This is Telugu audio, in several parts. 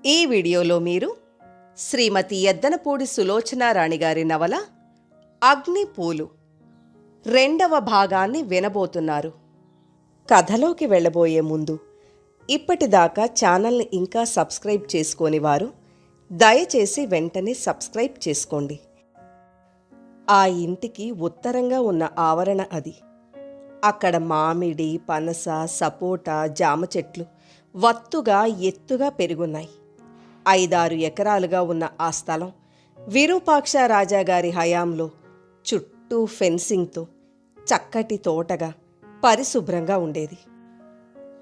ఈ వీడియోలో మీరు శ్రీమతి ఎద్దనపూడి సులోచనారాణి గారి నవల అగ్నిపూలు రెండవ భాగాన్ని వినబోతున్నారు. కథలోకి వెళ్ళబోయే ముందు ఇప్పటిదాకా ఛానల్ని ఇంకా సబ్స్క్రైబ్ చేసుకోని వారు దయచేసి వెంటనే సబ్స్క్రైబ్ చేసుకోండి. ఆ ఇంటికి ఉత్తరంగా ఉన్న ఆవరణ అది. అక్కడ మామిడి, పనస, సపోటా, జామ చెట్లు వత్తుగా ఎత్తుగా పెరుగున్నాయి. 5-6 ఎకరాలుగా ఉన్న ఆ స్థలం విరూపాక్ష రాజాగారి హయాంలో చుట్టూ ఫెన్సింగ్తో చక్కటి తోటగా పరిశుభ్రంగా ఉండేది.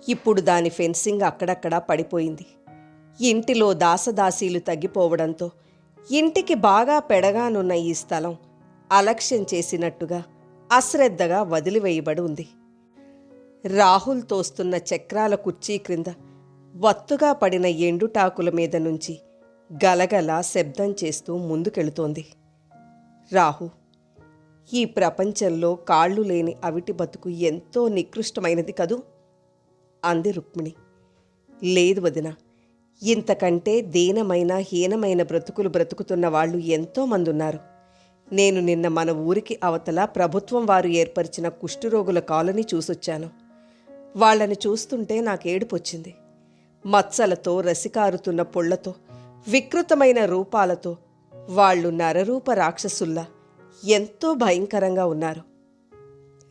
ఇప్పుడు దాని ఫెన్సింగ్ అక్కడక్కడా పడిపోయింది. ఇంటిలో దాసదాసీలు తగ్గిపోవడంతో ఇంటికి బాగా పెడగానున్న ఈ స్థలం అలక్ష్యం చేసినట్టుగా అశ్రద్ధగా వదిలివేయబడి ఉంది. రాహుల్ తోస్తున్న చక్రాల కుర్చీ క్రింద వత్తుగా పడిన ఎండుటాకుల మీద నుంచి గలగల శబ్దం చేస్తూ ముందుకెళుతోంది. రాహు, ఈ ప్రపంచంలో కాళ్ళు లేని అవిటి బతుకు ఎంతో నికృష్టమైనది కదూ అంది రుక్మిణి. లేదు వదిన, ఇంతకంటే దీనమైన హీనమైన బ్రతుకులు బ్రతుకుతున్న వాళ్ళు ఎంతోమంది ఉన్నారు. నేను నిన్న మన ఊరికి అవతల ప్రభుత్వం వారు ఏర్పరిచిన కుష్ఠరోగుల కాలనీ చూసొచ్చాను. వాళ్లను చూస్తుంటే నాకేడుపొచ్చింది. మత్సలతో, రసికారుతున్న పొళ్లతో, వికృతమైన రూపాలతో వాళ్ళు నరరూప రాక్షసుల్లా ఎంతో భయంకరంగా ఉన్నారు.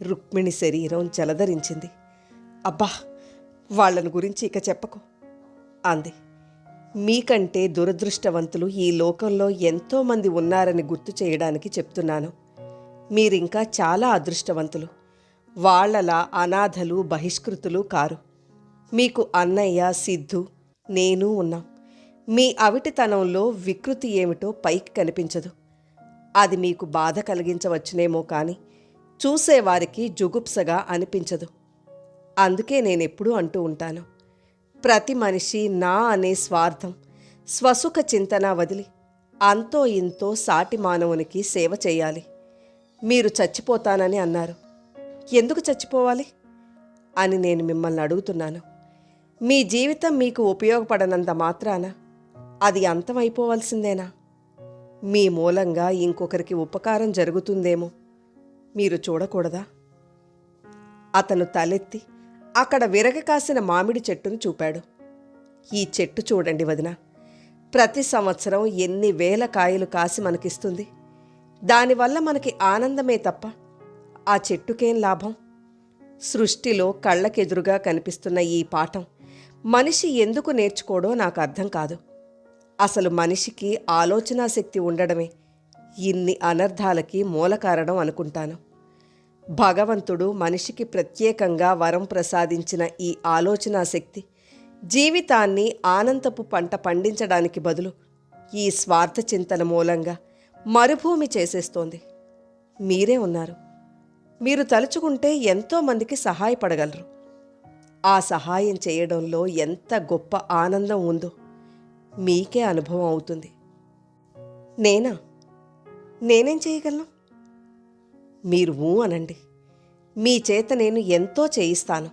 రుక్మిణి శరీరం జలధరించింది. అబ్బా, వాళ్లను గురించి ఇక చెప్పకు అంది. మీకంటే దురదృష్టవంతులు ఈ లోకంలో ఎంతోమంది ఉన్నారని గుర్తు చేయడానికి చెప్తున్నాను. మీరింకా చాలా అదృష్టవంతులు. వాళ్లలా అనాథలు, బహిష్కృతులు కారు. మీకు అన్నయ్య, సిద్ధు, నేను ఉన్నాం. మీ అవిటితనంలో వికృతి ఏమిటో పైకి కనిపించదు. అది మీకు బాధ కలిగించవచ్చునేమో కానీ చూసేవారికి జుగుప్సగా అనిపించదు. అందుకే నేనెప్పుడూ అంటూ ఉంటాను, ప్రతి మనిషి నా అనే స్వార్థం, స్వసుఖ చింతన వదిలి అంతో ఇంతో సాటి మానవునికి సేవ చేయాలి. మీరు చచ్చిపోతానని అన్నారు. ఎందుకు చచ్చిపోవాలి అని నేను మిమ్మల్ని అడుగుతున్నాను. మీ జీవితం మీకు ఉపయోగపడనంత మాత్రాన అది అంతమైపోవలసిందేనా? మీ మూలంగా ఇంకొకరికి ఉపకారం జరుగుతుందేమో మీరు చూడకూడదా? అతను తలెత్తి అక్కడ విరగకాసిన మామిడి చెట్టును చూపాడు. ఈ చెట్టు చూడండి వదిన, ప్రతి సంవత్సరం ఎన్ని వేల కాయలు కాసి మనకిస్తుంది. దానివల్ల మనకి ఆనందమే తప్ప ఆ చెట్టుకేం లాభం? సృష్టిలో కళ్ళకెదురుగా కనిపిస్తున్న ఈ పాఠం మనిషి ఎందుకు నేర్చుకోడో నాకు అర్థం కాదు. అసలు మనిషికి ఆలోచనా శక్తి ఉండడమే ఇన్ని అనర్థాలకి మూల కారణం అనుకుంటాను. భగవంతుడు మనిషికి ప్రత్యేకంగా వరం ప్రసాదించిన ఈ ఆలోచనా శక్తి జీవితాన్ని ఆనందపు పంట పండించడానికి బదులు ఈ స్వార్థ చింతన మూలంగా మరుభూమి చేసేస్తోంది. మీరే ఉన్నారు. మీరు తలుచుకుంటే ఎంతోమందికి సహాయపడగలరు. ఆ సహాయం చేయడంలో ఎంత గొప్ప ఆనందం ఉందో మీకే అనుభవం అవుతుంది. నేనేం చేయగలను? మీరు అనండి. మీ చేత నేను ఎంతో చేయిస్తాను.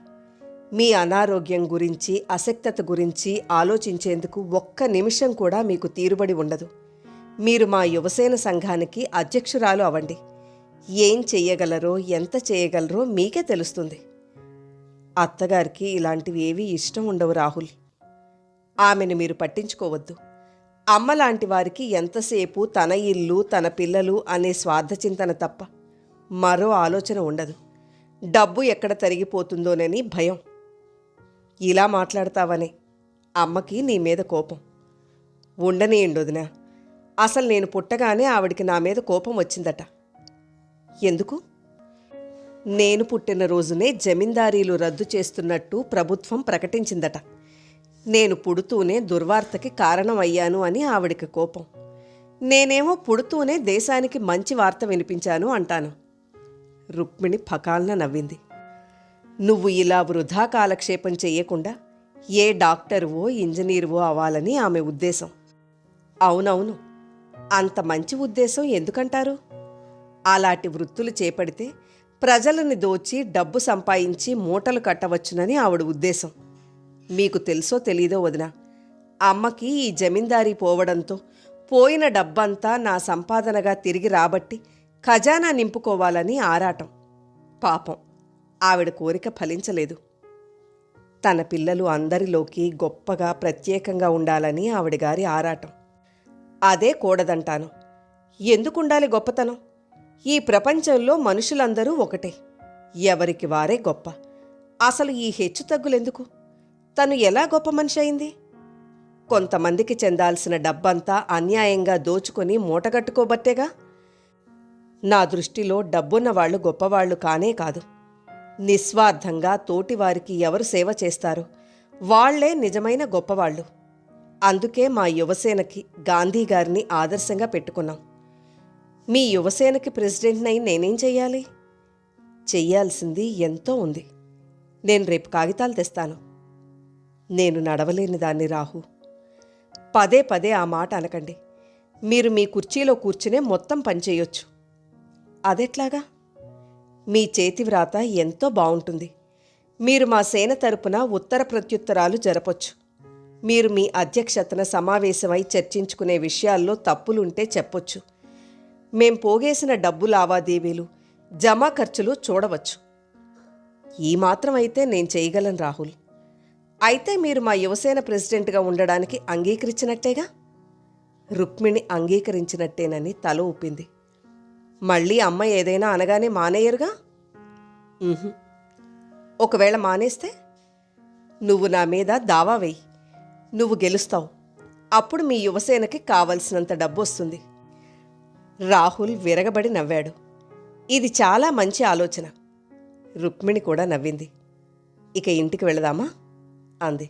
మీ అనారోగ్యం గురించి, అశక్తత గురించి ఆలోచించేందుకు ఒక్క నిమిషం కూడా మీకు తీరుబడి ఉండదు. మీరు మా యువసేన సంఘానికి అధ్యక్షురాలు అవ్వండి. ఏం చెయ్యగలరో, ఎంత చేయగలరో మీకే తెలుస్తుంది. అత్తగారికి ఇలాంటివి ఏవీ ఇష్టం ఉండవు రాహుల్. ఆమెను మీరు పట్టించుకోవద్దు. అమ్మలాంటి వారికి ఎంతసేపు తన ఇల్లు, తన పిల్లలు అనే స్వార్థచింతన తప్ప మరో ఆలోచన ఉండదు. డబ్బు ఎక్కడ తరిగిపోతుందోనని భయం. ఇలా మాట్లాడతావనే అమ్మకి నీ మీద కోపం. ఉండనేయండి వదినా. అసలు నేను పుట్టగానే ఆవిడికి నా మీద కోపం వచ్చిందట. ఎందుకు? నేను పుట్టిన రోజునే జమీందారీలు రద్దు చేస్తున్నట్టు ప్రభుత్వం ప్రకటించిందట. నేను పుడుతూనే దుర్వార్తకి కారణం అయ్యాను అని ఆవిడికి కోపం. నేనేమో పుడుతూనే దేశానికి మంచి వార్త వినిపించాను అంటాను. రుక్మిణి ఫకాల్న నవ్వింది. నువ్వు ఇలా వృధా కాలక్షేపం చెయ్యకుండా ఏ డాక్టరువో, ఇంజనీరువో అవ్వాలని ఆమె ఉద్దేశం. అవునవును, అంత మంచి ఉద్దేశం ఎందుకంటారు? అలాంటి వృత్తులు చేపడితే ప్రజలని దోచి డబ్బు సంపాదించి మూటలు కట్టవచ్చునని ఆవిడ ఉద్దేశం. మీకు తెలుసో తెలీదో వదినా, అమ్మకి ఈ జమీందారీ పోవడంతో పోయిన డబ్బంతా నా సంపాదనగా తిరిగి రాబట్టి ఖజానా నింపుకోవాలని ఆరాటం. పాపం, ఆవిడ కోరిక ఫలించలేదు. తన పిల్లలు అందరిలోకి గొప్పగా ప్రత్యేకంగా ఉండాలని ఆవిడగారి ఆరాటం. అదే కూడదంటాను. ఎందుకుండాలి గొప్పతనం? ఈ ప్రపంచంలో మనుషులందరూ ఒకటే, ఎవరికి వారే గొప్ప. అసలు ఈ హెచ్చుతగ్గులెందుకు? తను ఎలా గొప్ప మనిషి అయింది? కొంతమందికి చెందాల్సిన డబ్బంతా అన్యాయంగా దోచుకొని మూటగట్టుకోబట్టేగా. నా దృష్టిలో డబ్బున్న వాళ్ళు గొప్పవాళ్లు కానే కాదు. నిస్వార్థంగా తోటివారికి ఎవరు సేవ చేస్తారో వాళ్లే నిజమైన గొప్పవాళ్ళు. అందుకే మా యువసేనకి గాంధీగారిని ఆదర్శంగా పెట్టుకున్నాం. మీ యువసేనకి ప్రెసిడెంట్నై నేనేం చెయ్యాలి? చెయ్యాల్సింది ఎంతో ఉంది. నేను రేపు కాగితాలు తెస్తాను. నేను నడవలేని దాన్ని రాహు. పదే పదే ఆ మాట అనకండి. మీరు మీ కుర్చీలో కూర్చునే మొత్తం పనిచేయొచ్చు. అదెట్లాగా? మీ చేతివ్రాత ఎంతో బావుంటుంది. మీరు మా సేన తరపున ఉత్తర ప్రత్యుత్తరాలు జరపొచ్చు. మీరు మీ అధ్యక్షతన సమావేశమై చర్చించుకునే విషయాల్లో తప్పులుంటే చెప్పొచ్చు. మేం పోగేసిన డబ్బు లావాదేవీలు, జమా ఖర్చులు చూడవచ్చు. ఈ మాత్రం అయితే నేను చేయగలను రాహుల్. అయితే మీరు మా యువసేన ప్రెసిడెంట్గా ఉండడానికి అంగీకరించినట్టేగా? రుక్మిణి అంగీకరించినట్టేనని తల ఊపింది. మళ్ళీ అమ్మ ఏదైనా అనగానే మానేయరుగా? ఒకవేళ మానేస్తే? నువ్వు నా మీద దావా వెయ్యి. నువ్వు గెలుస్తావు. అప్పుడు మీ యువసేనకి కావలసినంత డబ్బు వస్తుంది. రాహుల్ విరగబడి నవ్వాడు. ఇది చాలా మంచి ఆలోచన. రుక్మిణి కూడా నవ్వింది. ఇక ఇంటికి వెళదామా అంది.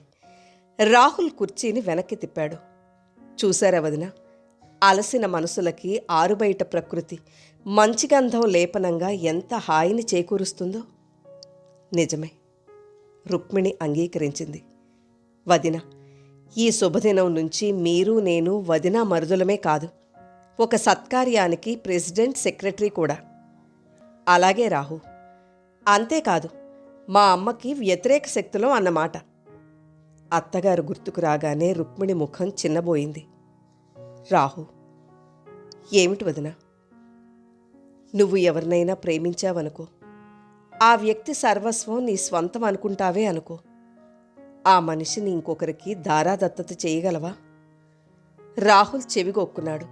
రాహుల్ కుర్చీని వెనక్కి తిప్పాడు. చూశారా వదిన, అలసిన మనసులకి ఆరుబయట ప్రకృతి మంచి గంధం లేపనంగా ఎంత హాయిని చేకూరుస్తుందో. నిజమే, రుక్మిణి అంగీకరించింది. వదిన, ఈ శుభదినం నుంచి మీరు నేను వదిన మరుదులమే కాదు, ఒక సత్కార్యానికి ప్రెసిడెంట్ సెక్రటరీ కూడా. అలాగే రాహు. అంతేకాదు, మా అమ్మకి వ్యతిరేక శక్తులం అన్నమాట. అత్తగారు గుర్తుకు రాగానే రుక్మిణి ముఖం చిన్నబోయింది. రాహు, ఏమిటి వదినా? నువ్వు ఎవరినైనా ప్రేమించావనుకో, ఆ వ్యక్తి సర్వస్వం నీ స్వంతం అనుకుంటావే అనుకో. ఆ మనిషిని ఇంకొకరికి దారాదత్తత చేయగలవా? రాహుల్ చెవిగొక్కున్నాడు.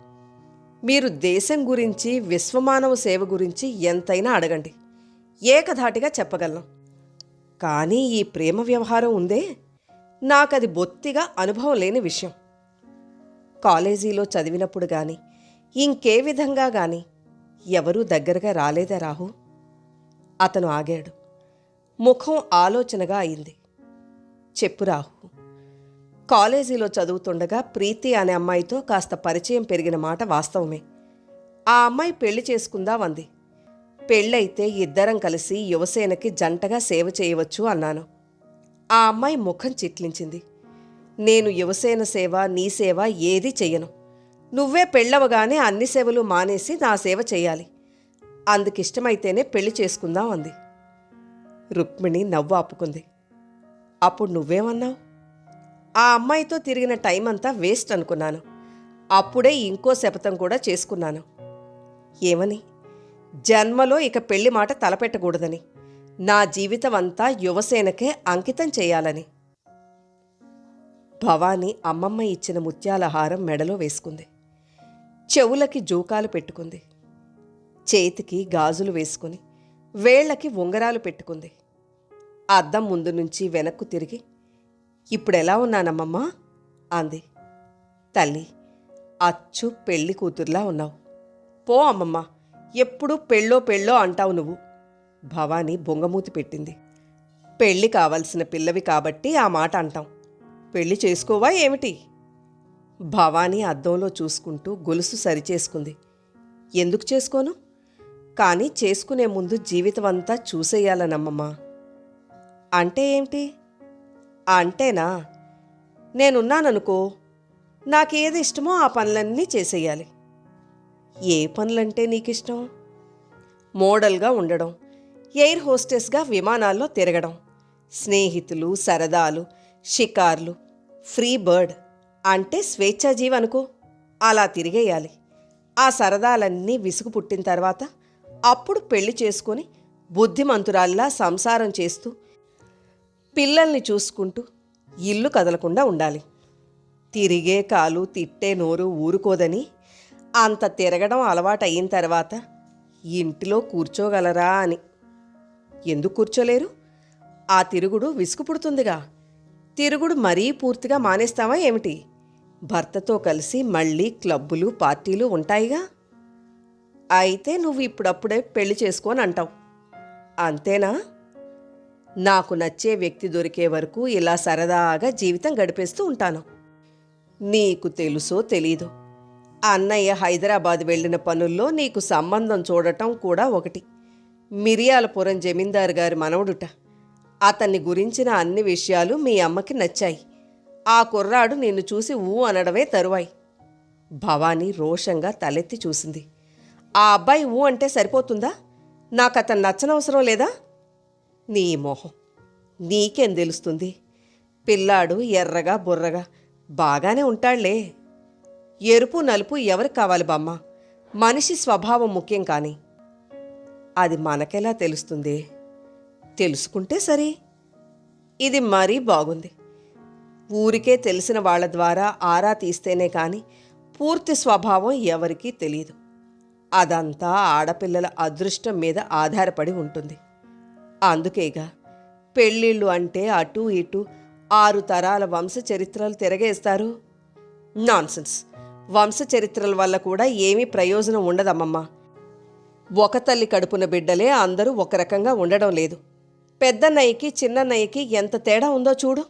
మీరు దేశం గురించి, విశ్వమానవ సేవ గురించి ఎంతైనా అడగండి, ఏకధాటిగా చెప్పగలను. కానీ ఈ ప్రేమ వ్యవహారం ఉందే, నాకది బొత్తిగా అనుభవం లేని విషయం. కాలేజీలో చదివినప్పుడు గాని, ఇంకే విధంగా గాని ఎవరూ దగ్గరగా రాలేదా రాహు? అతను ఆగాడు. ముఖం ఆలోచనగా అయింది. చెప్పు రాహు. కాలేజీలో చదువుతుండగా ప్రీతి అనే అమ్మాయితో కాస్త పరిచయం పెరిగిన మాట వాస్తవమే. ఆ అమ్మాయి పెళ్లి చేసుకుందామంది. పెళ్ళైతే ఇద్దరం కలిసి యువసేనకి జంటగా సేవ చేయవచ్చు అన్నాను. ఆ అమ్మాయి ముఖం చిట్లించింది. నేను యువసేన సేవ, నీ సేవ ఏదీ చెయ్యను. నువ్వే పెళ్ళవగానే అన్ని సేవలు మానేసి నా సేవ చెయ్యాలి. అందుకిష్టమైతేనే పెళ్లి చేసుకుందాం అంది. రుక్మిణి నవ్వు ఆపుకుంది. అప్పుడు నువ్వేమన్నావు? ఆ అమ్మాయితో తిరిగిన టైం అంతా వేస్ట్ అనుకున్నాను. అప్పుడే ఇంకో శపథం కూడా చేసుకున్నాను. ఏమని? జన్మలో ఇక పెళ్లి మాట తలపెట్టకూడదని, నా జీవితం అంతా యువసేనకే అంకితం చేయాలని. భవాని అమ్మమ్మ ఇచ్చిన ముత్యాల హారం మెడలో వేసుకుంది. చెవులకి జూకాలు పెట్టుకుంది. చేతికి గాజులు వేసుకుని వేళ్లకి ఉంగరాలు పెట్టుకుంది. అద్దం ముందు నుంచి వెనక్కు తిరిగి, ఇప్పుడెలా ఉన్నానమ్మమ్మా అంది. తల్లి, అచ్చు పెళ్లి కూతుర్లా ఉన్నావు. పో అమ్మమ్మ, ఎప్పుడూ పెళ్ళో పెళ్ళో అంటావు నువ్వు. భవాని బొంగమూతి పెట్టింది. పెళ్లి కావలసిన పిల్లవి కాబట్టి ఆ మాట అంటాం. పెళ్లి చేసుకోవా ఏమిటి? భవాని అద్దంలో చూసుకుంటూ గొలుసు సరిచేసుకుంది. ఎందుకు చేసుకోను? కానీ చేసుకునే ముందు జీవితమంతా చూసేయాలనమ్మమ్మా. అంటే ఏమిటి? అంటేనా, నేనున్నాననుకో, నాకేది ఇష్టమో ఆ పనులన్నీ చేసేయాలి. ఏ పనులంటే నీకిష్టం? మోడల్గా ఉండడం, ఎయిర్ హోస్టెస్గా విమానాల్లో తిరగడం, స్నేహితులు, సరదాలు, షికార్లు, ఫ్రీ బర్డ్, అంటే స్వేచ్ఛాజీవి అనుకో. అలా తిరిగేయాలి. ఆ సరదాలన్నీ విసుగు పుట్టిన తర్వాత అప్పుడు పెళ్లి చేసుకొని బుద్ధిమంతురాల్లా సంసారం చేస్తూ పిల్లల్ని చూసుకుంటూ ఇల్లు కదలకుండా ఉండాలి. తిరిగే కాలు తిట్టే నోరు ఊరుకోదని అంత తిరగడం అలవాటయిన తర్వాత ఇంటిలో కూర్చోగలరా అని. ఎందుకు కూర్చోలేరు? ఆ తిరుగుడు విసుగు పుడుతుందిగా. తిరుగుడు మరీ పూర్తిగా మానేస్తావా ఏమిటి? భర్తతో కలిసి మళ్ళీ క్లబ్బులు పార్టీలు ఉంటాయిగా. అయితే నువ్వు ఇప్పుడప్పుడే పెళ్లి చేసుకొని అంటావు, అంతేనా? నాకు నచ్చే వ్యక్తి దొరికే వరకు ఇలా సరదాగా జీవితం గడిపేస్తూ ఉంటాను. నీకు తెలుసో తెలీదో, అన్నయ్య హైదరాబాద్ వెళ్ళిన పనుల్లో నీకు సంబంధం చూడటం కూడా ఒకటి. మిరియాలపురం జమీందారు గారి మనవడుట. అతన్ని గురించిన అన్ని విషయాలు మీ అమ్మకి నచ్చాయి. ఆ కుర్రాడు నిన్ను చూసి ఊ అనడమే తరువాయి. భవానీ రోషంగా తలెత్తి చూసింది. ఆ అబ్బాయి ఊ అంటే సరిపోతుందా? నాకు అతను నచ్చనవసరం లేదా? నీ మొహం, నీకేం తెలుస్తుంది? పిల్లాడు ఎర్రగా బుర్రగా బాగానే ఉంటాళ్లే. ఎరుపు నలుపు ఎవరికి కావాలి బామ్మ? మనిషి స్వభావం ముఖ్యం. కానీ అది మనకెలా తెలుస్తుంది? తెలుసుకుంటే సరి. ఇది మరీ బాగుంది. ఊరికే తెలిసిన వాళ్ల ద్వారా ఆరా తీస్తేనే కానీ పూర్తి స్వభావం ఎవరికీ తెలియదు. అదంతా ఆడపిల్లల అదృష్టం మీద ఆధారపడి ఉంటుంది. అందుకేగా పెళ్ళిళ్ళు అంటే అటూ ఇటూ 6 తరాల వంశచరిత్రలు తిరగేస్తారు. నాన్సెన్స్. వంశచరిత్రల వల్ల కూడా ఏమీ ప్రయోజనం ఉండదమ్మమ్మ. ఒక తల్లి కడుపున బిడ్డలే అందరూ ఒక రకంగా ఉండడం లేదు. పెద్దన్నయ్యకి చిన్నన్నయ్యకి ఎంత తేడా ఉందో చూడు.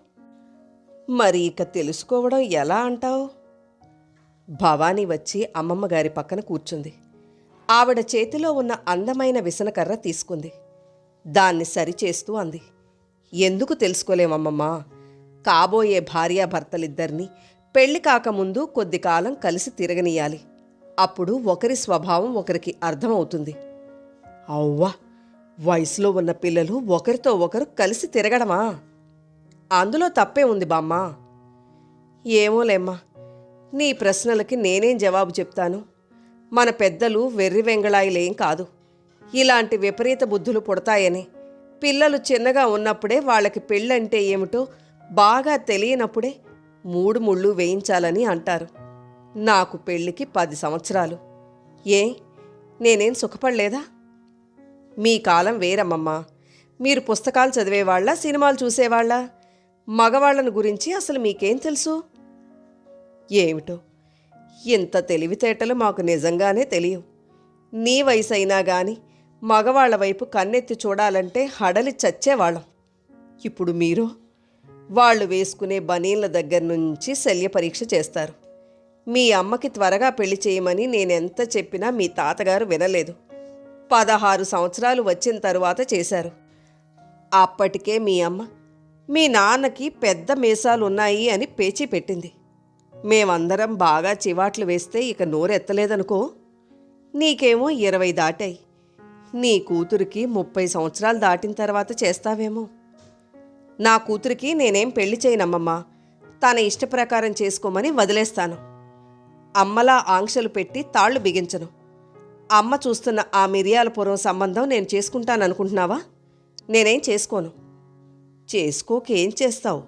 మరి ఇక తెలుసుకోవడం ఎలా అంటావు? భవానీ వచ్చి అమ్మమ్మగారి పక్కన కూర్చుంది. ఆవిడ చేతిలో ఉన్న అందమైన విసనకర్ర తీసుకుంది. దాన్ని సరిచేస్తూ అంది, ఎందుకు తెలుసుకోలేమమ్మమ్మా? కాబోయే భార్యాభర్తలిద్దరినీ పెళ్లి కాకముందు కొద్ది కాలం కలిసి తిరగనీయాలి. అప్పుడు ఒకరి స్వభావం ఒకరికి అర్థమవుతుంది. అవ్వా, వయసులో ఉన్న పిల్లలు ఒకరితో ఒకరు కలిసి తిరగడమా? అందులో తప్పే ఉంది బామ్మా. ఏమోలేమ్మా, నీ ప్రశ్నలకి నేనేం జవాబు చెప్తాను? మన పెద్దలు వెర్రి వెంగళాయిలేం కాదు. ఇలాంటి విపరీత బుద్ధులు పుడతాయని, పిల్లలు చిన్నగా ఉన్నప్పుడే వాళ్ళకి పెళ్ళంటే ఏమిటో బాగా తెలియనప్పుడే 3 ముళ్ళు వేయించాలని అంటారు. నాకు పెళ్ళికి 10 సంవత్సరాలు. నేనేం సుఖపడలేదా? మీ కాలం వేరమ్మమ్మా. మీరు పుస్తకాలు చదివేవాళ్ళ, సినిమాలు చూసేవాళ్ళ? మగవాళ్లను గురించి అసలు మీకేం తెలుసు? ఏమిటో, ఇంత తెలివితేటలు మాకు నిజంగానే తెలియవు. నీ వయసు అయినా గాని మగవాళ్ల వైపు కన్నెత్తి చూడాలంటే హడలి చచ్చేవాళ్ళం. ఇప్పుడు మీరు వాళ్ళు వేసుకునే బనీన్ల దగ్గర నుంచి శల్య పరీక్ష చేస్తారు. మీ అమ్మకి త్వరగా పెళ్లి చేయమని నేనెంత చెప్పినా మీ తాతగారు వినలేదు. 16 సంవత్సరాలు వచ్చిన తరువాత చేశారు. అప్పటికే మీ అమ్మ మీ నాన్నకి పెద్ద మీసాలున్నాయి అని పేచీ పెట్టింది. మేమందరం బాగా చివాట్లు వేస్తే ఇక నోరెత్తలేదనుకో. నీకేమో 20 దాటాయి. నీ కూతురికి 30 సంవత్సరాలు దాటిన తర్వాత చేస్తావేమో. నా కూతురికి నేనేం పెళ్లి చేయనమ్మమ్మా. తన ఇష్టప్రకారం చేసుకోమని వదిలేస్తాను. అమ్మలా ఆంక్షలు పెట్టి తాళ్లు బిగించను. అమ్మ చూస్తున్న ఆ మిరియాలపురం సంబంధం నేను చేసుకుంటాననుకుంటున్నావా? నేనేం చేసుకోను. చేసుకోకేం చేస్తావు?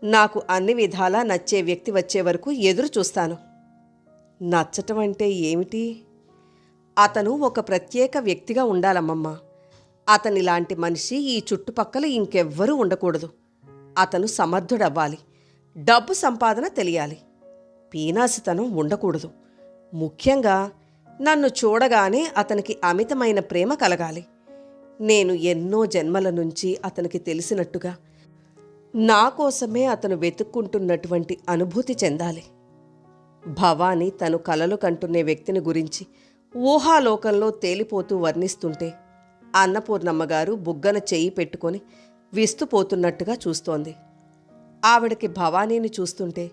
నాకు అన్ని విధాలా నచ్చే వ్యక్తి వచ్చే వరకు ఎదురు చూస్తాను. నచ్చటం అంటే ఏమిటి? అతను ఒక ప్రత్యేక వ్యక్తిగా ఉండాలమ్మమ్మా. అతనిలాంటి మనిషి ఈ చుట్టుపక్కల ఇంకెవ్వరూ ఉండకూడదు. అతను సమర్థుడవ్వాలి. డబ్బు సంపాదన తెలియాలి. పీనాసితనం ఉండకూడదు. ముఖ్యంగా నన్ను చూడగానే అతనికి అమితమైన ప్రేమ కలగాలి. నేను ఎన్నో జన్మల నుంచి అతనికి తెలిసినట్టుగా నా కోసమే అతను వెతుక్కుంటున్నటువంటి అనుభూతి చెందాలి. భవానీ తను కలలు కంటునే వ్యక్తిని గురించి ఊహాలోకంలో తేలిపోతూ వర్ణిస్తుంటే అన్నపూర్ణమ్మగారు బుగ్గన చెయ్యి పెట్టుకొని విస్తుపోతున్నట్టుగా చూస్తోంది. ఆవిడకి భవానీని చూస్తుంటే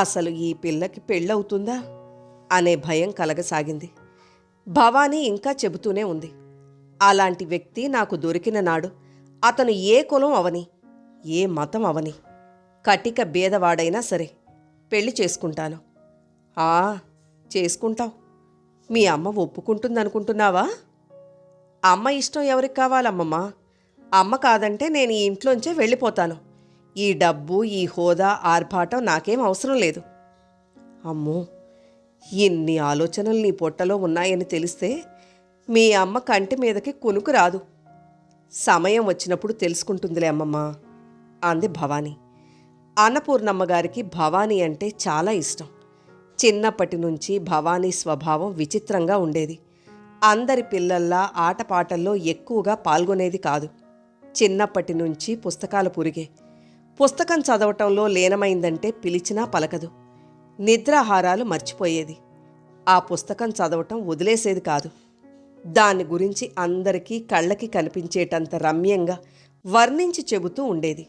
అసలు ఈ పిల్లకి పెళ్ళవుతుందా అనే భయం కలగసాగింది. భవానీ ఇంకా చెబుతూనే ఉంది, అలాంటి వ్యక్తి నాకు దొరికిన నాడు అతను ఏ కులం అవని, ఏ మతం అవని, కటిక బీదవాడైనా సరే పెళ్లి చేసుకుంటాను. ఆ, చేసుకుంటావు. మీ అమ్మ ఒప్పుకుంటుందనుకుంటున్నావా? అమ్మ ఇష్టం ఎవరికి కావాలమ్మమ్మ? అమ్మ కాదంటే నేను ఈ ఇంట్లోంచే వెళ్ళిపోతాను. ఈ డబ్బు, ఈ హోదా, ఆర్భాటం నాకేం అవసరం లేదు. అమ్మో, ఇన్ని ఆలోచనలు నీ పొట్టలో ఉన్నాయని తెలిస్తే మీ అమ్మ కంటి మీదకి కునుకు రాదు. సమయం వచ్చినప్పుడు తెలుసుకుంటుందిలే అమ్మమ్మ అంది భవానీ. అన్నపూర్ణమ్మగారికి భవానీ అంటే చాలా ఇష్టం. చిన్నప్పటి నుంచి భవానీ స్వభావం విచిత్రంగా ఉండేది. అందరి పిల్లల్లా ఆటపాటల్లో ఎక్కువగా పాల్గొనేది కాదు. చిన్నప్పటి నుంచి పుస్తకాలు పురిగే. పుస్తకం చదవటంలో లీనమైందంటే పిలిచినా పలకదు. నిద్రాహారాలు మర్చిపోయేది. ఆ పుస్తకం చదవటం వదిలేసేది కాదు. దాని గురించి అందరికీ కళ్ళకి కనిపించేటంత రమ్యంగా వర్ణించి చెబుతూ ఉండేది.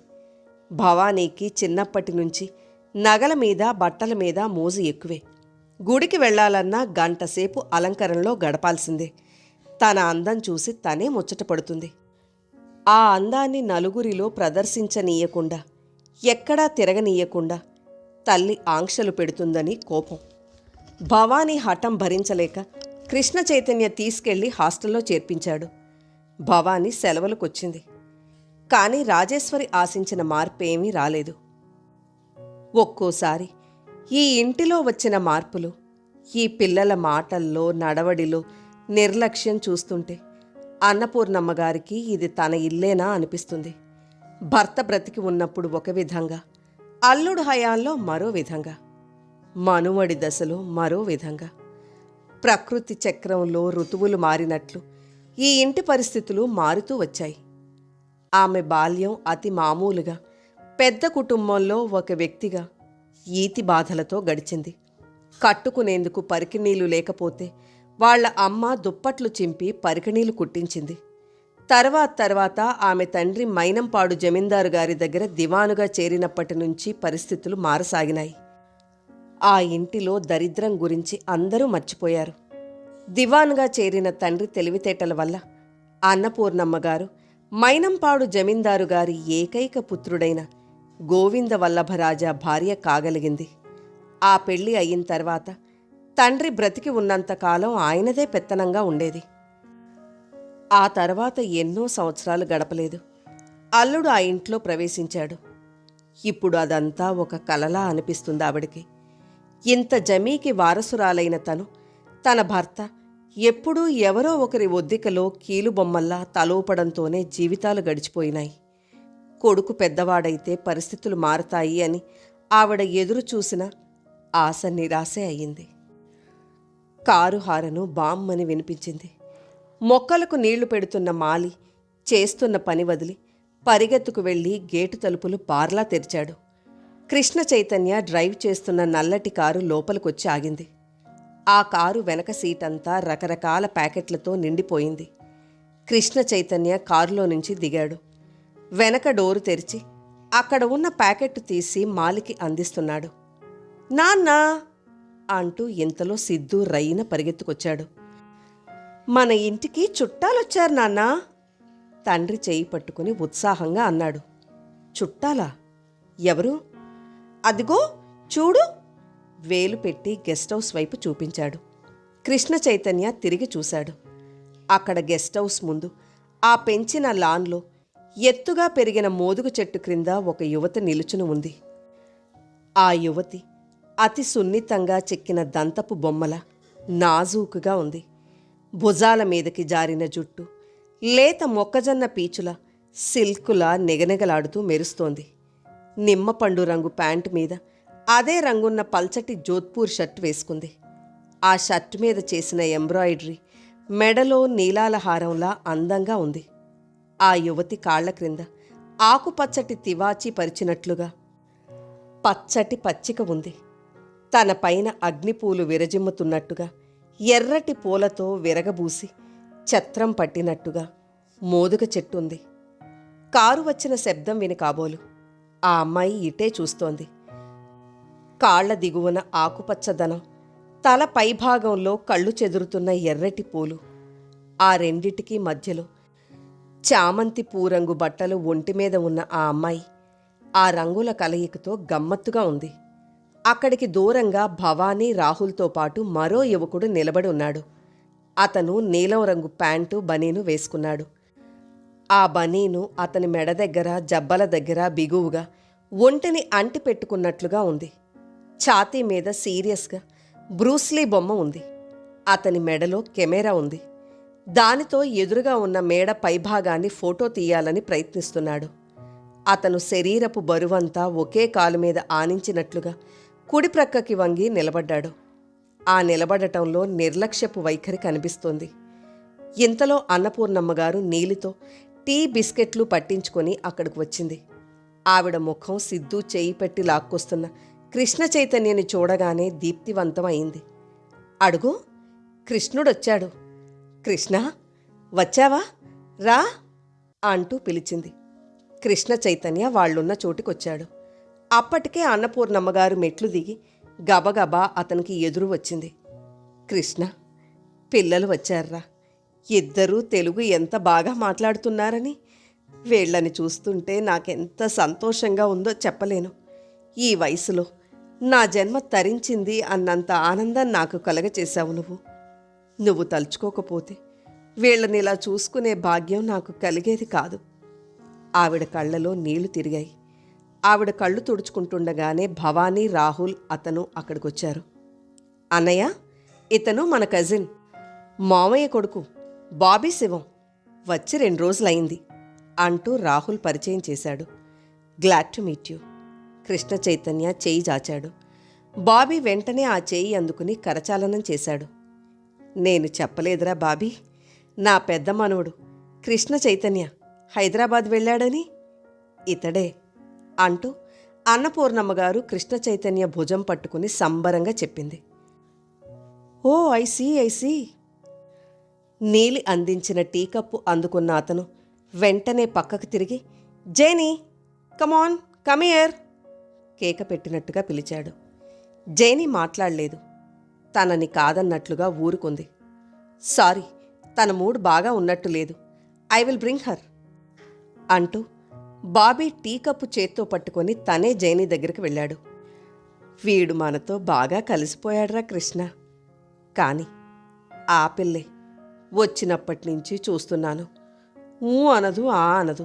భవానీకి చిన్నప్పటి నుంచి నగల మీద, బట్టల మీద మోజు ఎక్కువే. గుడికి వెళ్లాలన్నా గంటసేపు అలంకరణలో గడపాల్సిందే. తన అందం చూసి తనే ముచ్చటపడుతుంది. ఆ అందాన్ని నలుగురిలో ప్రదర్శించనీయకుండా, ఎక్కడా తిరగనీయకుండా తల్లి ఆంక్షలు పెడుతుందని కోపం. భవానీ హఠం భరించలేక కృష్ణ చైతన్య తీసుకెళ్లి హాస్టల్లో చేర్పించాడు. భవానీ సెలవులకొచ్చింది. కానీ రాజేశ్వరి ఆశించిన మార్పేమీ రాలేదు. ఒక్కోసారి ఈ ఇంటిలో వచ్చిన మార్పులు, ఈ పిల్లల మాటల్లో, నడవడిలో నిర్లక్ష్యం చూస్తుంటే అన్నపూర్ణమ్మగారికి ఇది తన ఇల్లేనా అనిపిస్తుంది. భర్త బ్రతికి ఉన్నప్పుడు ఒక విధంగా, అల్లుడు హయాంలో మరో విధంగా, మనువడి దశలో మరో విధంగా. ప్రకృతి చక్రంలో ఋతువులు మారినట్లు ఈ ఇంటి పరిస్థితులు మారుతూ వచ్చాయి. ఆమె బాల్యం అతి మామూలుగా పెద్ద కుటుంబంలో ఒక వ్యక్తిగా ఈతి బాధలతో గడిచింది. కట్టుకునేందుకు పరికిణీలు లేకపోతే వాళ్ల అమ్మ దుప్పట్లు చింపి పరికిణీలు కుట్టించింది. తర్వాత ఆమె తండ్రి మైనంపాడు జమీందారు గారి దగ్గర దివానుగా చేరినప్పటి నుంచి పరిస్థితులు మారసాగినాయి. ఆ ఇంటిలో దరిద్రం గురించి అందరూ మర్చిపోయారు. దివానుగా చేరిన తండ్రి తెలివితేటల వల్ల అన్నపూర్ణమ్మగారు మైనంపాడు జమీందారు గారి ఏకైక పుత్రుడైన గోవింద వల్లభరాజా భార్య కాగలిగింది. ఆ పెళ్లి అయిన తర్వాత తండ్రి బ్రతికి ఉన్నంతకాలం ఆయనదే పెత్తనంగా ఉండేది. ఆ తర్వాత ఎన్నో సంవత్సరాలు గడపలేదు. అల్లుడు ఆ ఇంట్లో ప్రవేశించాడు. ఇప్పుడు అదంతా ఒక కలలా అనిపిస్తుంది ఆవిడికి. ఇంత జమీకి వారసురాలైన తన భర్త ఎప్పుడూ ఎవరో ఒకరి ఒద్దికలో కీలుబొమ్మల్లా తలోపడంతోనే జీవితాలు గడిచిపోయినాయి. కొడుకు పెద్దవాడైతే పరిస్థితులు మారతాయి అని ఆవిడ ఎదురు చూసిన ఆశ నిరాశే అయ్యింది. కారు హారను బామ్మని వినిపించింది. మొక్కలకు నీళ్లు పెడుతున్న మాలి చేస్తున్న పని వదిలి పరిగెత్తుకు వెళ్లి గేటు తలుపులు బార్లా తెరిచాడు. కృష్ణ చైతన్య డ్రైవ్ చేస్తున్న నల్లటి కారు లోపలికొచ్చి ఆగింది. ఆ కారు వెనక సీటంతా రకరకాల ప్యాకెట్లతో నిండిపోయింది. కృష్ణ చైతన్య కారులో నుంచి దిగాడు. వెనక డోరు తెరిచి అక్కడ ఉన్న ప్యాకెట్టు తీసి మాలికి అందిస్తున్నాడు. నాన్నా అంటూ ఇంతలో సిద్ధు రైన పరిగెత్తుకొచ్చాడు. మన ఇంటికి చుట్టాలొచ్చారు నాన్నా, తండ్రి చేయి పట్టుకుని ఉత్సాహంగా అన్నాడు. చుట్టాలా? ఎవరు? అదిగో చూడు, వేలు పెట్టి గెస్ట్ హౌస్ వైపు చూపించాడు. కృష్ణ చైతన్య తిరిగి చూశాడు. అక్కడ గెస్ట్ హౌస్ ముందు ఆ పెంచిన లాన్లో ఎత్తుగా పెరిగిన మోదుగు చెట్టు క్రింద ఒక యువతి నిలుచుని ఉంది. ఆ యువతి అతి సున్నితంగా చెక్కిన దంతపు బొమ్మల నాజూకుగా ఉంది. భుజాల మీదకి జారిన జుట్టు లేత మొక్కజొన్న పీచుల సిల్కులా నెగనెగలాడుతూ మెరుస్తోంది. నిమ్మపండు రంగు ప్యాంటు మీద అదే రంగున్న పల్చటి జోధ్పూర్ షర్ట్ వేసుకుంది. ఆ షర్ట్ మీద చేసిన ఎంబ్రాయిడరీ మెడలో నీలాల హారంలా అందంగా ఉంది. ఆ యువతి కాళ్ల క్రింద ఆకుపచ్చటి తివాచీ పరిచినట్లుగా పచ్చటి పచ్చిక ఉంది. తన పైన అగ్నిపూలు విరజిమ్ముతున్నట్టుగా, ఎర్రటి పూలతో విరగబూసి ఛత్రం పట్టినట్టుగా మోదుగ చెట్టుంది. కారు వచ్చిన శబ్దం విని కాబోలు ఆ అమ్మాయి ఇటే చూస్తోంది. కాళ్ల దిగువన ఆకుపచ్చదనం, తల పైభాగంలో కళ్ళు చెదురుతున్న ఎర్రటి పూలు, ఆ రెండిటికీ మధ్యలో చామంతి పూరంగు బట్టలు ఒంటిమీద ఉన్న ఆ అమ్మాయి ఆ రంగుల కలయికతో గమ్మత్తుగా ఉంది. అక్కడికి దూరంగా భవానీ రాహుల్తో పాటు మరో యువకుడు నిలబడి ఉన్నాడు. అతను నీలం రంగు ప్యాంటు బనీను వేసుకున్నాడు. ఆ బనీను అతని మెడ దగ్గర, జబ్బల దగ్గర బిగువుగా ఒంటిని అంటి పెట్టుకున్నట్లుగా ఉంది. ఛాతీ మీద సీరియస్గా బ్రూస్లీ బొమ్మ ఉంది. అతని మెడలో కెమెరా ఉంది. దానితో ఎదురుగా ఉన్న మేడ పైభాగాన్ని ఫోటో తీయాలని ప్రయత్నిస్తున్నాడు. అతను శరీరపు బరువంతా ఒకే కాలు మీద ఆనించినట్లుగా కుడి ప్రక్కకి వంగి నిలబడ్డాడు. ఆ నిలబడటంలో నిర్లక్ష్యపు వైఖరి కనిపిస్తోంది. ఇంతలో అన్నపూర్ణమ్మగారు నీలితో టీ బిస్కెట్లు పట్టించుకొని అక్కడికి వచ్చింది. ఆవిడ ముఖం సిద్ధు చేయి పెట్టి లాక్కొస్తున్న కృష్ణ చైతన్యని చూడగానే దీప్తివంతం అయింది. అడుగు, కృష్ణుడొచ్చాడు. కృష్ణ, వచ్చావా? రా అంటూ పిలిచింది. కృష్ణ చైతన్య వాళ్ళున్న చోటికొచ్చాడు. అప్పటికే అన్నపూర్ణమ్మగారు మెట్లు దిగి గబగబా అతనికి ఎదురు వచ్చింది. కృష్ణ, పిల్లలు వచ్చారా? ఇద్దరూ తెలుగు ఎంత బాగా మాట్లాడుతున్నారని. వీళ్ళని చూస్తుంటే నాకెంత సంతోషంగా ఉందో చెప్పలేను. ఈ వయసులో నా జన్మ తరించింది అన్నంత ఆనందం నాకు కలగచేశావు నువ్వు. నువ్వు తలుచుకోకపోతే వీళ్ళని ఇలా చూసుకునే భాగ్యం నాకు కలిగేది కాదు. ఆవిడ కళ్ళలో నీళ్లు తిరిగాయి. ఆవిడ కళ్ళు తుడుచుకుంటుండగానే భవానీ, రాహుల్, అతను అక్కడికొచ్చారు. అన్నయ్య, ఇతను మన కజిన్, మామయ్య కొడుకు బాబీ శివం. వచ్చి 2 రోజులైంది అంటూ రాహుల్ పరిచయం చేశాడు. Glad to meet you. Krishna Chaitanya చేయి చాచాడు. బాబీ వెంటనే ఆ చేయి అందుకుని కరచాలనం చేశాడు. నేను చెప్పలేదురా బాబీ, నా పెద్ద మనవడు కృష్ణ చైతన్య హైదరాబాద్ వెళ్ళాడని. ఇతడే అంటూ అన్నపూర్ణమ్మగారు కృష్ణ చైతన్య భుజం పట్టుకుని సంబరంగా చెప్పింది. ఓ ఐసీ. నీలి అందించిన టీ కప్పు అందుకున్న అతను వెంటనే పక్కకు తిరిగి, జైనీ, కమాన్, కమియర్ కేక పెట్టినట్టుగా పిలిచాడు. జైనీ మాట్లాడలేదు. తనని కాదన్నట్లుగా ఊరుకుంది. సారీ, తన మూడ్ బాగా ఉన్నట్టు లేదు. ఐ విల్ బ్రింగ్ హర్ అంటూ బాబీ టీ కప్పు చేత్తో పట్టుకొని తనే జైనీ దగ్గరికి వెళ్ళాడు. వీడు మనతో బాగా కలిసిపోయాడ్రా కృష్ణ. కాని ఆ పిల్లే వచ్చినప్పటి నుంచి చూస్తున్నాను. ఊ అనదు, ఆ అనదు,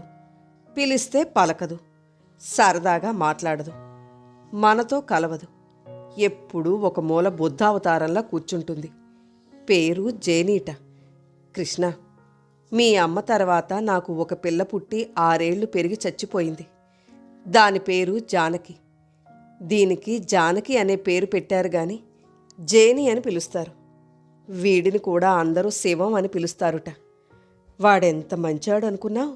పిలిస్తే పలకదు, సరదాగా మాట్లాడదు, మనతో కలవదు. ఎప్పుడూ ఒక మూల బుద్ధావతారంలా కూర్చుంటుంది. పేరు జేనీట. కృష్ణ, మీ అమ్మ తర్వాత నాకు ఒక పిల్ల పుట్టి 6 ఏళ్లు పెరిగి చచ్చిపోయింది. దాని పేరు జానకి. దీనికి జానకి అనే పేరు పెట్టారు గాని జేని అని పిలుస్తారు. వీడిని కూడా అందరూ శివం అని పిలుస్తారుట. వాడెంత మంచాడు అనుకున్నావు?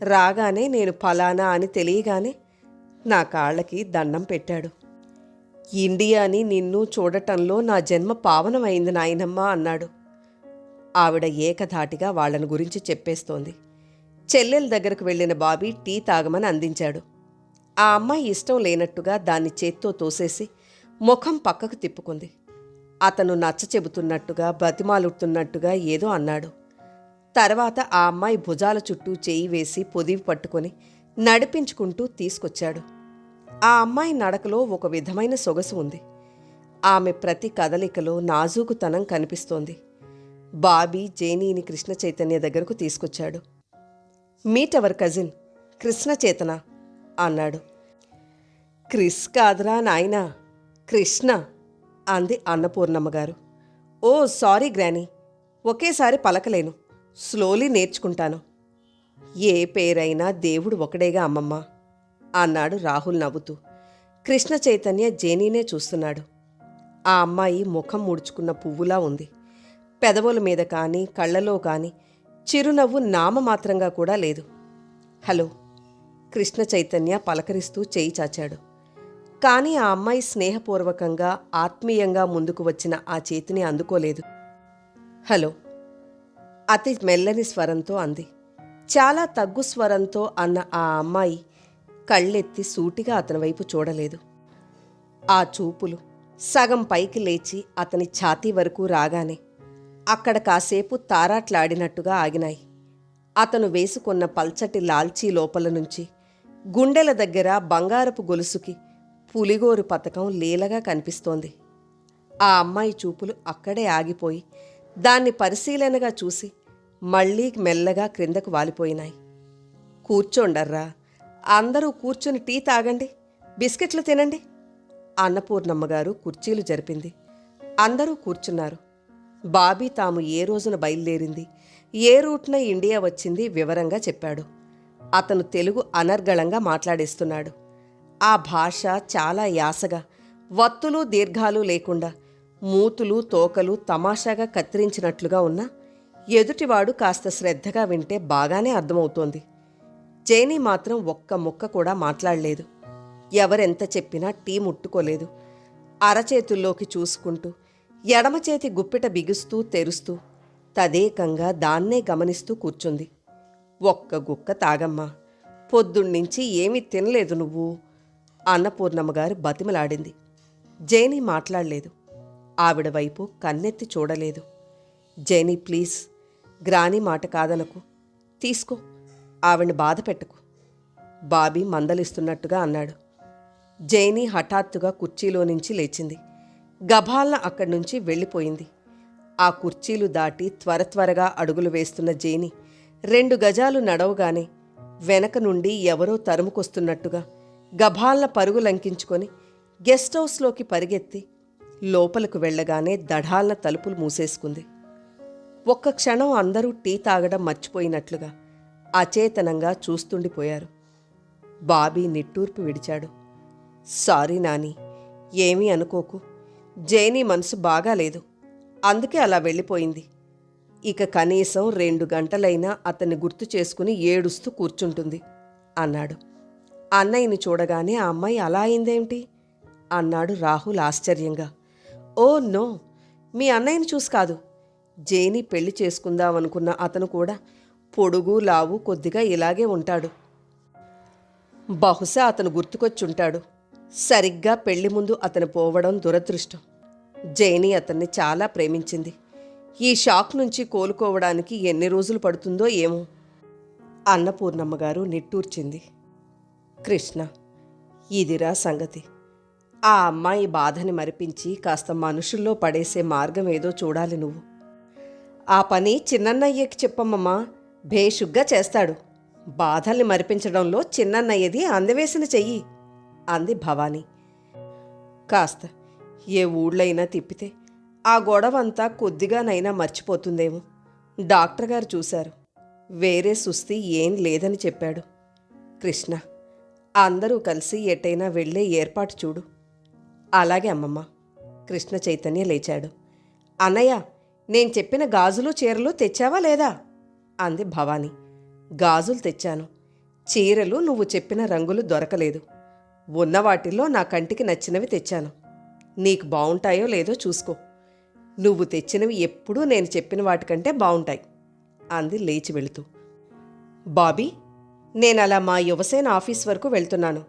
రాగానే నేను ఫలానా అని తెలియగానే నా కాళ్ళకి దండం పెట్టాడు. ఇండియాని నిన్ను చూడటంలో నా జన్మ పావనమైంది నాయనమ్మ అన్నాడు. ఆవిడ ఏకధాటిగా వాళ్ళని గురించి చెప్పేస్తోంది. చెల్లెల దగ్గరకు వెళ్ళిన బాబీ టీ తాగమని అందించాడు. ఆ అమ్మాయి ఇష్టం లేనట్టుగా దాన్ని చేత్తో తోసేసి ముఖం పక్కకు తిప్పుకుంది. అతను నచ్చ చెబుతున్నట్టుగా, బతిమాలుతున్నట్టుగా ఏదో అన్నాడు. తర్వాత ఆ అమ్మాయి భుజాల చుట్టూ చేయి వేసి పొదివి పట్టుకొని నడిపించుకుంటూ తీసుకొచ్చాడు. ఆ అమ్మాయి నడకలో ఒక విధమైన సొగసు ఉంది. ఆమె ప్రతి కదలికలో నాజూకుతనం కనిపిస్తోంది. బాబీ జేనీని కృష్ణ చైతన్య దగ్గరకు తీసుకొచ్చాడు. మీట్ అవర్ కజిన్ కృష్ణ చేతన అన్నాడు. క్రిస్ కాదురా నాయనా, కృష్ణ అంది అన్నపూర్ణమ్మగారు. ఓ సారీ గ్రానీ, ఒకేసారి పలకలేను, స్లోలీ నేర్చుకుంటాను. ఏ పేరైనా దేవుడు ఒకడేగా అమ్మమ్మ అన్నాడు రాహుల్ నవ్వుతూ. కృష్ణ చైతన్య జేనీనే చూస్తున్నాడు. ఆ అమ్మాయి ముఖం ముడుచుకున్న పువ్వులా ఉంది. పెదవుల మీద కానీ కళ్ళలో కానీ చిరునవ్వు నామమాత్రంగా కూడా లేదు. హలో, కృష్ణ చైతన్య పలకరిస్తూ చేయి చాచాడు. కానీ ఆ అమ్మాయి స్నేహపూర్వకంగా, ఆత్మీయంగా ముందుకు వచ్చిన ఆ చేతిని అందుకోలేదు. హలో, అతి మెల్లని స్వరంతో అంది. చాలా తగ్గు స్వరంతో అన్న ఆ అమ్మాయి కళ్ళెత్తి సూటిగా అతని వైపు చూడలేదు. ఆ చూపులు సగం పైకి లేచి అతని ఛాతీ వరకు రాగానే అక్కడ కాసేపు తారాట్లాడినట్టుగా ఆగినాయి. అతను వేసుకున్న పల్చటి లాల్చీ లోపల నుంచి గుండెల దగ్గర బంగారపు గొలుసుకి పులిగోరు పతకం లీలగా కనిపిస్తోంది. ఆ అమ్మాయి చూపులు అక్కడే ఆగిపోయి దాన్ని పరిశీలనగా చూసి మళ్ళీ మెల్లగా క్రిందకు వాలిపోయినాయి. కూర్చోండర్రా, అందరూ కూర్చుని టీ తాగండి, బిస్కెట్లు తినండి. అన్నపూర్ణమ్మగారు కుర్చీలు జరిపింది. అందరూ కూర్చున్నారు. బాబీ తాము ఏ రోజున బయలుదేరింది, ఏ రూట్న ఇండియా వచ్చింది వివరంగా చెప్పాడు. అతను తెలుగు అనర్గళంగా మాట్లాడేస్తున్నాడు. ఆ భాష చాలా యాసగా, వత్తులు దీర్ఘాలు లేకుండా, మూతులు తోకలు తమాషాగా కత్తిరించినట్లుగా ఉన్నా ఎదుటివాడు కాస్త శ్రద్ధగా వింటే బాగానే అర్థమవుతోంది. జైనీ మాత్రం ఒక్క ముక్క కూడా మాట్లాడలేదు. ఎవరెంత చెప్పినా టీ ముట్టుకోలేదు. అరచేతుల్లోకి చూసుకుంటూ ఎడమచేతి గుప్పిట బిగుస్తూ తెరుస్తూ తదేకంగా దాన్నే గమనిస్తూ కూర్చుంది. ఒక్క గుక్క తాగమ్మా, పొద్దున్నుంచి ఏమీ తినలేదు నువ్వు, అన్నపూర్ణమ్మగారు బతిమలాడింది. జైనీ మాట్లాడలేదు. ఆవిడ వైపు కన్నెత్తి చూడలేదు. జైనీ ప్లీజ్, గ్రాని మాట కాదనకు, తీసుకో, ఆవిడ్ని బాధ పెట్టకు, బాబీ మందలిస్తున్నట్టుగా అన్నాడు. జైనీ హఠాత్తుగా కుర్చీలో నుంచి లేచింది. గభాలన అక్కడి నుంచి వెళ్ళిపోయింది. ఆ కుర్చీలు దాటి త్వరగా అడుగులు వేస్తున్న జైనీ 2 గజాలు నడవగానే వెనక నుండి ఎవరో తరుముకొస్తున్నట్టుగా గభాలన పరుగులంకించుకొని గెస్ట్ హౌస్లోకి పరిగెత్తి లోపలకు వెళ్ళగానే దఢాలన తలుపులు మూసేసుకుంది. ఒక్క క్షణం అందరూ టీ తాగడం మర్చిపోయినట్లుగా అచేతనంగా చూస్తుండిపోయారు. బాబీ నిట్టూర్పు విడిచాడు. సారీ నాని, ఏమీ అనుకోకు, జైనీ మనసు బాగాలేదు, అందుకే అలా వెళ్ళిపోయింది. ఇక కనీసం 2 గంటలైనా అతన్ని గుర్తు చేసుకుని ఏడుస్తూ కూర్చుంటుంది అన్నాడు. అన్నయ్యని చూడగానే ఆ అమ్మాయి అలా అయిందేమిటి అన్నాడు రాహుల్ ఆశ్చర్యంగా. ఓ నో, మీ అన్నయ్యని చూసి కాదు, జైనీ పెళ్లి చేసుకుందామనుకున్న అతను కూడా పొడుగు లావు కొద్దిగా ఇలాగే ఉంటాడు. బహుశా అతను గుర్తుకొచ్చుంటాడు. సరిగ్గా పెళ్లి ముందు అతను పోవడం దురదృష్టం. జైనీ అతన్ని చాలా ప్రేమించింది. ఈ షాక్ నుంచి కోలుకోవడానికి ఎన్ని రోజులు పడుతుందో ఏమో. అన్నపూర్ణమ్మగారు నిట్టూర్చింది. కృష్ణ, ఇదిరా సంగతి. ఆ అమ్మాయి బాధని మరిపించి కాస్త మనుషుల్లో పడేసే మార్గం ఏదో చూడాలి నువ్వు. ఆ పని చిన్నన్నయ్యకి చెప్పమ్మమ్మా, భేషుగ్గా చేస్తాడు. బాధల్ని మరిపించడంలో చిన్నన్నయ్యది అందవేసిన చెయ్యి అంది భవానీ. కాస్త ఏ ఊళ్ళైనా తిప్పితే ఆ గొడవంతా కొద్దిగానైనా మర్చిపోతుందేమో. డాక్టర్ గారు చూశారు, వేరే సుస్థి ఏం లేదని చెప్పాడు. కృష్ణ, అందరూ కలిసి ఎటైనా వెళ్ళే ఏర్పాటు చూడు. అలాగే అమ్మమ్మ. కృష్ణ చైతన్య లేచాడు. అన్నయ్య, నేను చెప్పిన గాజులు చీరలు తెచ్చావా లేదా అంది భవానీ. గాజులు తెచ్చాను, చీరలు నువ్వు చెప్పిన రంగులు దొరకలేదు. ఉన్న వాటిల్లో నా కంటికి నచ్చినవి తెచ్చాను. నీకు బావుంటాయో లేదో చూసుకో. నువ్వు తెచ్చినవి ఎప్పుడూ నేను చెప్పిన వాటికంటే బావుంటాయి అంది లేచి వెళుతూ. బాబీ, నేనలా మా యువసేన ఆఫీస్ వరకు వెళ్తున్నాను,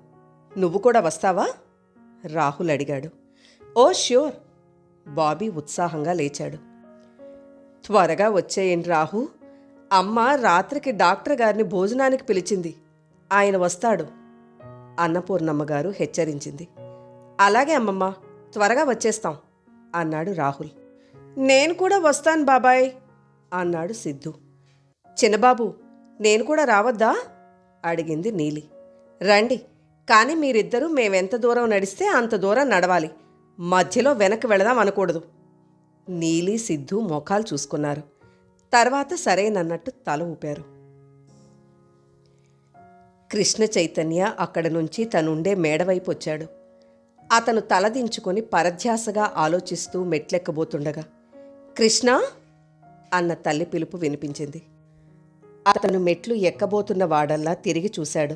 నువ్వు కూడా వస్తావా రాహుల్ అడిగాడు. ఓ ష్యూర్, బాబీ ఉత్సాహంగా లేచాడు. త్వరగా వచ్చేయండి రాహు, అమ్మ రాత్రికి డాక్టర్ గారిని భోజనానికి పిలిచింది, ఆయన వస్తాడు అన్నపూర్ణమ్మగారు హెచ్చరించింది. అలాగే అమ్మమ్మ, త్వరగా వచ్చేస్తాం అన్నాడు రాహుల్. నేను కూడా వస్తాను బాబాయ్ అన్నాడు సిద్ధు. చిన్నబాబు, నేను కూడా రావద్దా అడిగింది నీలి. రండి, కానీ మీరిద్దరూ మేమెంత దూరం నడిస్తే అంత దూరం నడవాలి, మధ్యలో వెనక్కి వెళదాం అనకూడదు. నీలి సిద్ధు మొఖాలు చూసుకున్నారు. తర్వాత సరేనన్నట్టు తల ఊపారు. కృష్ణ చైతన్య అక్కడి నుంచి తనుండే మేడవైపు వచ్చాడు. అతను తలదించుకొని పరధ్యాసగా ఆలోచిస్తూ మెట్లెక్కబోతుండగా కృష్ణ అన్న తల్లి పిలుపు వినిపించింది. అతను మెట్లు ఎక్కబోతున్న వాడల్లా తిరిగి చూశాడు.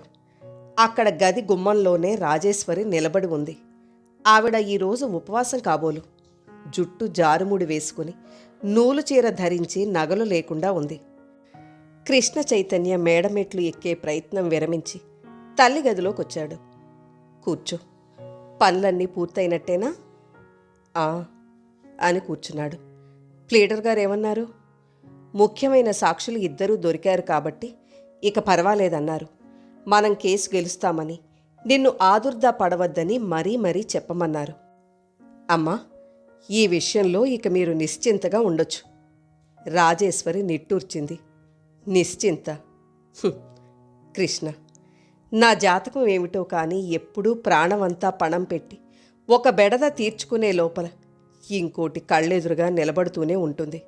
అక్కడ గది గుమ్మంలోనే రాజేశ్వరి నిలబడి ఉంది. ఆవిడ ఈరోజు ఉపవాసం కాబోలు. జుట్టు జారుముడి వేసుకుని నూలు చీర ధరించి నగలు లేకుండా ఉంది. కృష్ణ చైతన్య మేడమెట్లు ఎక్కే ప్రయత్నం విరమించి తల్లి గదిలోకొచ్చాడు. కూర్చో, పనులన్నీ పూర్తయినట్టేనా అని కూర్చున్నాడు. ప్లీడర్ గారు ఏమన్నారు? ముఖ్యమైన సాక్షులు ఇద్దరూ దొరికారు కాబట్టి ఇక పర్వాలేదన్నారు. మనం కేసు గెలుస్తామని, నిన్ను ఆదుర్దా పడవద్దని మరీ మరీ చెప్పమన్నారు. అమ్మా, ఈ విషయంలో ఇక మీరు నిశ్చింతగా ఉండొచ్చు. రాజేశ్వరి నిట్టూర్చింది. నిశ్చింత? కృష్ణ, నా జాతకం ఏమిటో కానీ ఎప్పుడూ ప్రాణమంతా పణం పెట్టి ఒక బెడద తీర్చుకునే లోపల ఇంకోటి కళ్ళెదురుగా నిలబడుతూనే ఉంటుంది.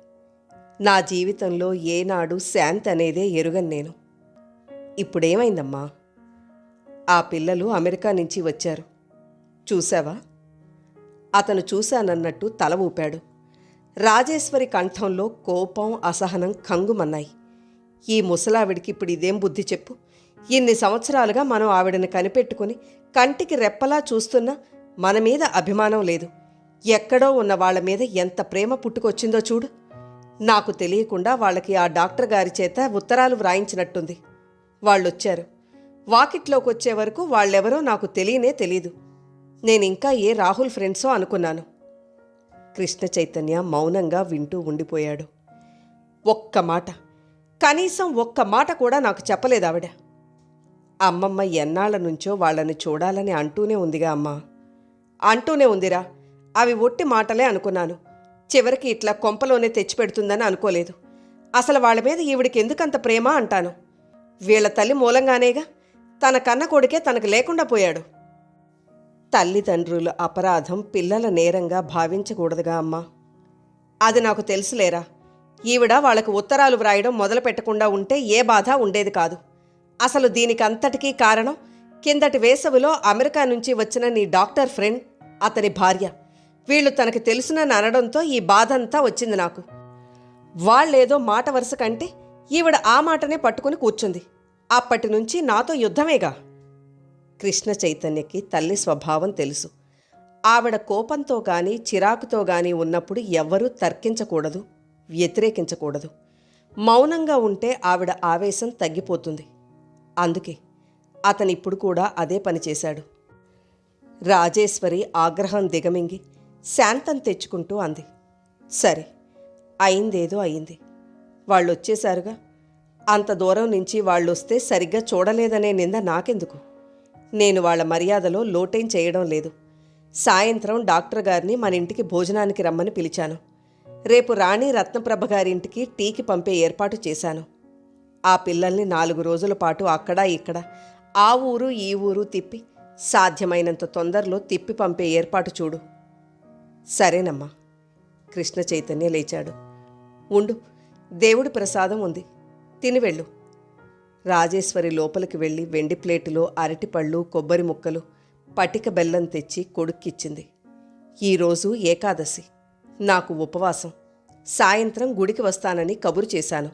నా జీవితంలో ఏనాడు శాంతి అనేదే ఎరుగను నేను. ఇప్పుడేమైందమ్మా? ఆ పిల్లలు అమెరికా నుంచి వచ్చారు, చూశావా? అతను చూశానన్నట్టు తల ఊపాడు. రాజేశ్వరి కంఠంలో కోపం, అసహనం కంగుమన్నాయి. ఈ ముసలావిడికి ఇప్పుడు ఇదేం బుద్ధి చెప్పు? ఇన్ని సంవత్సరాలుగా మనం ఆవిడని కనిపెట్టుకుని కంటికి రెప్పలా చూస్తున్నా మన మీద అభిమానం లేదు. ఎక్కడో ఉన్న వాళ్ల మీద ఎంత ప్రేమ పుట్టుకొచ్చిందో చూడు. నాకు తెలియకుండా వాళ్ళకి ఆ డాక్టర్ గారి చేత ఉత్తరాలు వ్రాయించినట్టుంది. వాళ్ళొచ్చారు. వాకిట్లోకి వచ్చే వరకు వాళ్ళెవరో నాకు తెలియనే తెలీదు. నేనింకా ఏ రాహుల్ ఫ్రెండ్సో అనుకున్నాను. కృష్ణ చైతన్య మౌనంగా వింటూ ఉండిపోయాడు. ఒక్క మాట, కనీసం ఒక్క మాట కూడా నాకు చెప్పలేదు ఆవిడ. అమ్మమ్మ ఎన్నాళ్ల నుంచో వాళ్ళని చూడాలని అంటూనే ఉందిగా అమ్మా. అంటూనే ఉందిరా. అవి ఒట్టి మాటలే అనుకున్నాను. చివరికి ఇట్లా కొంపలోనే తెచ్చిపెడుతుందని అనుకోలేదు. అసలు వాళ్ళ మీద ఈవిడికి ఎందుకంత ప్రేమ అంటాను. వీళ్ల తల్లి మూలంగానేగా. తన కన్న కొడుకే తనకు లేకుండా పోయాడు. తల్లిదండ్రుల అపరాధం పిల్లల నేరంగా భావించకూడదుగా అమ్మా. అది నాకు తెలుసులేరా. ఈవిడ వాళ్ళకు ఉత్తరాలు వ్రాయడం మొదలు పెట్టకుండా ఉంటే ఏ బాధ ఉండేది కాదు. అసలు దీనికంతటికీ కారణం కిందటి వేసవిలో అమెరికా నుంచి వచ్చిన నీ డాక్టర్ ఫ్రెండ్, అతని భార్య. వీళ్ళు తనకి తెలుసునని అనడంతో ఈ బాధంతా వచ్చింది నాకు. వాళ్ళేదో మాట వరుస కంటే ఈవిడ ఆ మాటనే పట్టుకుని కూర్చుంది. అప్పటి నుంచి నాతో యుద్ధమేగా. కృష్ణ చైతన్యకి తల్లి స్వభావం తెలుసు. ఆవిడ కోపంతో గాని చిరాకుతో గాని ఉన్నప్పుడు ఎవ్వరూ తర్కించకూడదు, వ్యతిరేకించకూడదు. మౌనంగా ఉంటే ఆవిడ ఆవేశం తగ్గిపోతుంది. అందుకే అతనిప్పుడు కూడా అదే పని చేశాడు. రాజేశ్వరి ఆగ్రహం దిగమింగి శాంతం తెచ్చుకుంటూ అంది. సరే, అయిందేదో అయింది. వాళ్ళొచ్చేశారుగా. అంత దూరం నుంచి వాళ్ళొస్తే సరిగ్గా చూడలేదనే నింద నాకెందుకు? నేను వాళ్ళ మర్యాదలో లోటేం చేయడం లేదు. సాయంత్రం డాక్టర్ గారిని మన ఇంటికి భోజనానికి రమ్మని పిలిచాను. రేపు రాణి రత్నప్రభ గారింటికి టీకి పంపే ఏర్పాటు చేశాను. ఆ పిల్లల్ని 4 రోజుల పాటు అక్కడ ఇక్కడ ఆ ఊరు ఈ ఊరు తిప్పి సాధ్యమైనంత తొందరలో తిప్పి పంపే ఏర్పాటు చూడు. సరేనమ్మా. కృష్ణ చైతన్య లేచాడు. ఉండు, దేవుడి ప్రసాదం ఉంది, తిని వెళ్ళు. రాజేశ్వరి లోపలికి వెళ్ళి వెండి ప్లేటులో అరటిపళ్ళు, కొబ్బరి ముక్కలు, పటిక బెల్లం తెచ్చి కొడుక్కిచ్చింది. ఈరోజు ఏకాదశి, నాకు ఉపవాసం. సాయంత్రం గుడికి వస్తానని కబురు చేశాను.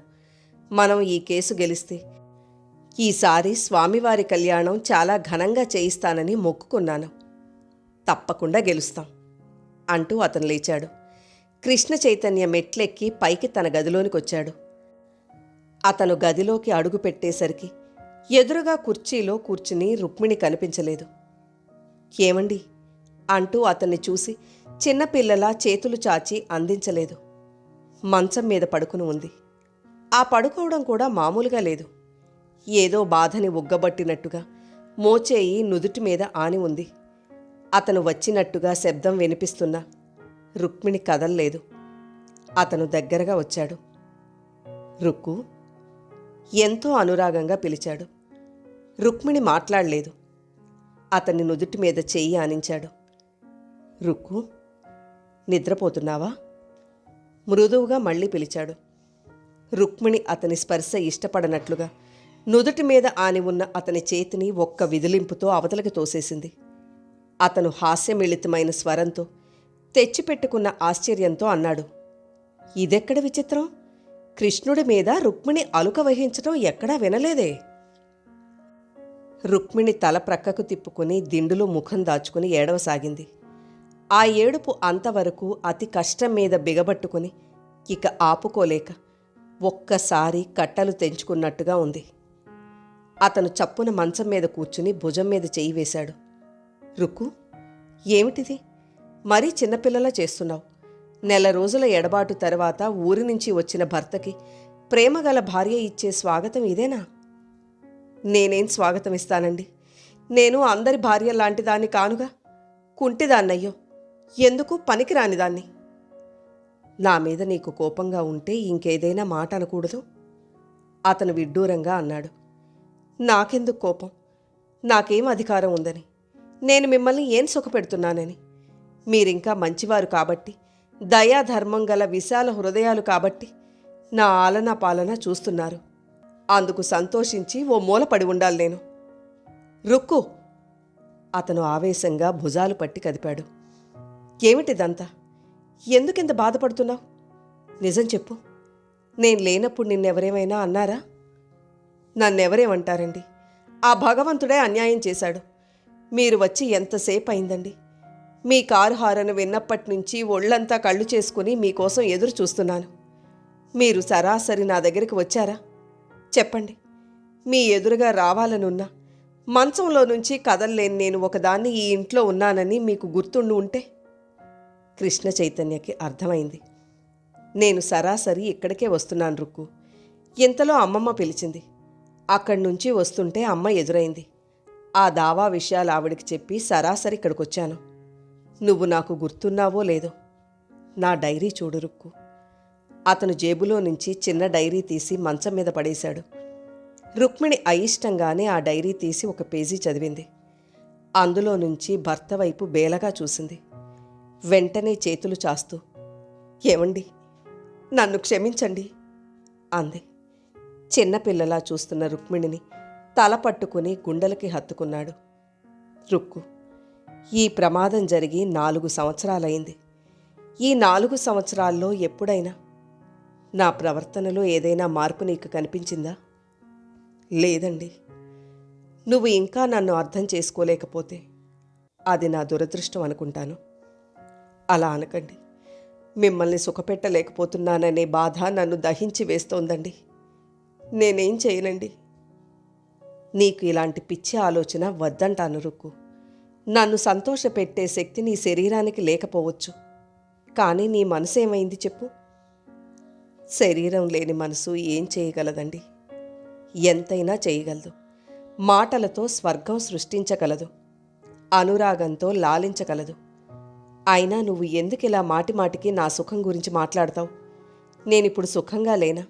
మనం ఈ కేసు గెలిస్తే ఈసారి స్వామివారి కళ్యాణం చాలా ఘనంగా చేయిస్తానని మొక్కుకున్నాను. తప్పకుండా గెలుస్తాం అంటూ అతను లేచాడు. కృష్ణ చైతన్య మెట్లెక్కి పైకి తన గదిలోనికొచ్చాడు. అతను గదిలోకి అడుగు పెట్టేసరికి ఎదురుగా కుర్చీలో కూర్చుని రుక్మిణి కనిపించలేదు. ఏమండి అంటూ అతన్ని చూసి చిన్నపిల్లలా చేతులు చాచి అందించలేదు. మంచం మీద పడుకుని ఉంది. ఆ పడుకోవడం కూడా మామూలుగా లేదు. ఏదో బాధని ఉగ్గబట్టినట్టుగా మోచేయి నుదుటి మీద ఆని ఉంది. అతను వచ్చినట్టుగా శబ్దం వినిపిస్తున్నా రుక్మిణి కదల్లేదు. అతను దగ్గరగా వచ్చాడు. రుక్కు ఎంతో అనురాగంగా పిలిచాడు. రుక్మిణి మాట్లాడలేదు. అతన్ని నుదుటి మీద చెయ్యి ఆనించాడు. రుక్కు, నిద్రపోతున్నావా? మృదువుగా మళ్ళీ పిలిచాడు. రుక్మిణి అతని స్పర్శ ఇష్టపడనట్లుగా నుదుటి మీద ఆని ఉన్న అతని చేతిని ఒక్క విదిలింపుతో అవతలకి తోసేసింది. అతను హాస్యమిళితమైన స్వరంతో, తెచ్చిపెట్టుకున్న ఆశ్చర్యంతో అన్నాడు. ఇదెక్కడ విచిత్రం? కృష్ణుడి మీద రుక్మిణి అలుక వహించటం ఎక్కడా వినలేదే. రుక్మిణి తల ప్రక్కకు తిప్పుకుని దిండులో ముఖం దాచుకుని ఏడవసాగింది. ఆ ఏడుపు అంతవరకు అతి కష్టం మీద బిగబట్టుకుని ఇక ఆపుకోలేక ఒక్కసారి కట్టలు తెంచుకున్నట్టుగా ఉంది. అతను చప్పున మంచం మీద కూర్చుని భుజం మీద చెయ్యి వేశాడు. రుక్కు, ఏమిటిది? మరీ చిన్నపిల్లలా చేస్తున్నావు. నెల రోజుల ఎడబాటు తర్వాత ఊరి నుంచి వచ్చిన భర్తకి ప్రేమగల భార్య ఇచ్చే స్వాగతం ఇదేనా? నేనేం స్వాగతం ఇస్తానండి? నేను అందరి భార్య లాంటి దాన్ని కానుగా. కుంటిదాన్నయ్యో, ఎందుకు పనికిరాని దాన్ని. నా మీద నీకు కోపంగా ఉంటే ఇంకేదైనా మాట అనకూడదు? అతను విడ్డూరంగా అన్నాడు. నాకెందుకు కోపం? నాకేం అధికారం ఉందని? నేను మిమ్మల్ని ఏం సుఖపెడుతున్నానని? మీరింకా మంచివారు కాబట్టి, దయాధర్మం గల విశాల హృదయాలు కాబట్టి నా ఆలనా పాలన చూస్తున్నారు. అందుకు సంతోషించి ఓ మూలపడి ఉండాలి నేను. రుక్కు! అతను ఆవేశంగా భుజాలు పట్టి కదిపాడు. ఏమిటిదంతా? ఎందుకింత బాధపడుతున్నావు? నిజం చెప్పు. నేను లేనప్పుడు నిన్నెవరేమైనా అన్నారా? నన్నెవరేమంటారండి? ఆ భగవంతుడే అన్యాయం చేశాడు. మీరు వచ్చి ఎంతసేపు అయిందండి? మీ కారు హారను విన్నప్పటి నుంచి ఒళ్ళంతా కళ్ళు చేసుకుని మీకోసం ఎదురు చూస్తున్నాను. మీరు సరాసరి నా దగ్గరికి వచ్చారా? చెప్పండి. మీ ఎదురుగా రావాలనున్నా మంచంలో నుంచి కదల్లేని నేను ఒకదాన్ని ఈ ఇంట్లో ఉన్నానని మీకు గుర్తుండి ఉంటే? కృష్ణ చైతన్యకి అర్థమైంది. నేను సరాసరి ఇక్కడికే వస్తున్నాను రుక్కు. ఇంతలో అమ్మమ్మ పిలిచింది. అక్కడి నుంచి వస్తుంటే అమ్మ ఎదురైంది. ఆ దావా విషయాలు ఆవిడికి చెప్పి సరాసరి ఇక్కడికొచ్చాను. నువ్వు నాకు గుర్తున్నావో లేదో? నా డైరీ చూడు రుక్కు. అతను జేబులో నుంచి చిన్న డైరీ తీసి మంచం మీద పడేశాడు. రుక్మిణి అయిష్టంగానే ఆ డైరీ తీసి ఒక పేజీ చదివింది. అందులో నుంచి భర్త వైపు బేలగా చూసింది. వెంటనే చేతులు చాస్తూ, ఏమండి, నన్ను క్షమించండి అంది. చిన్నపిల్లలా చూస్తున్న రుక్మిణిని తల పట్టుకుని గుండెలకి హత్తుకున్నాడు. రుక్కు, ఈ ప్రమాదం జరిగి 4 సంవత్సరాలైంది. ఈ 4 సంవత్సరాల్లో ఎప్పుడైనా నా ప్రవర్తనలో ఏదైనా మార్పు నీకు కనిపించిందా? లేదండి. నువ్వు ఇంకా నన్ను అర్థం చేసుకోలేకపోతే అది నా దురదృష్టం అనుకుంటాను. అలా అనకండి. మిమ్మల్ని సుఖపెట్టలేకపోతున్నాననే బాధ నన్ను దహించి వేస్తోందండి. నేనేం చేయనండి. నీకు ఇలాంటి పిచ్చి ఆలోచన వద్దంటాను రుక్కు. నన్ను సంతోషపెట్టే శక్తి నీ శరీరానికి లేకపోవచ్చు, కానీ నీ మనసు ఏమైంది చెప్పు? శరీరం లేని మనసు ఏం చేయగలదండి? ఎంతైనా చేయగలదు. మాటలతో స్వర్గం సృష్టించగలదు, అనురాగంతో లాలించగలదు. అయినా నువ్వు ఎందుకిలా మాటిమాటికి నా సుఖం గురించి మాట్లాడతావు? నేనిప్పుడు సుఖంగా లేనా?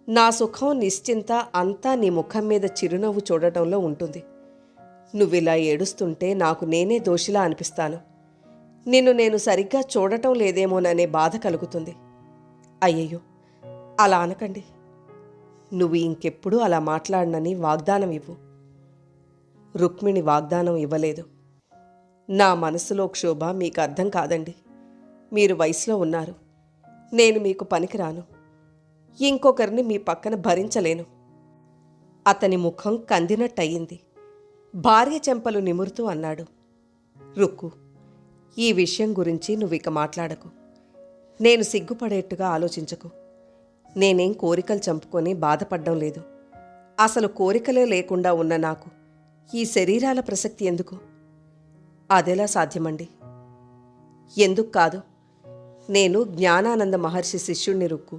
నా సుఖం నిశ్చింత అంతా నీ ముఖం మీద చిరునవ్వు చూడటంలో ఉంటుంది. నువ్విలా ఏడుస్తుంటే నాకు నేనే దోషిలా అనిపిస్తాను. నిన్ను నేను సరిగ్గా చూడటం లేదేమోననే బాధ కలుగుతుంది. అయ్యయ్యో, అలా అనకండి. నువ్వు ఇంకెప్పుడూ అలా మాట్లాడనని వాగ్దానం ఇవ్వు. రుక్మిణి వాగ్దానం ఇవ్వలేదు. నా మనసులో క్షోభ మీకు అర్థం కాదండి. మీరు వయసులో ఉన్నారు. నేను మీకు పనికిరాను. ఇంకొకరిని మీ పక్కన భరించలేను. అతని ముఖం కందినట్టయింది. భార్య చెంపలు నిమురుతూ అన్నాడు. రుక్కు, ఈ విషయం గురించి నువ్విక మాట్లాడకు. నేను సిగ్గుపడేట్టుగా ఆలోచించకు. నేనేం కోరికలు చంపుకొని బాధపడ్డం లేదు. అసలు కోరికలే లేకుండా ఉన్న నాకు ఈ శరీరాల ప్రసక్తి ఎందుకు? అదెలా సాధ్యమండి? ఎందుకు కాదు? నేను జ్ఞానానంద మహర్షి శిష్యుణ్ణి రుక్కు.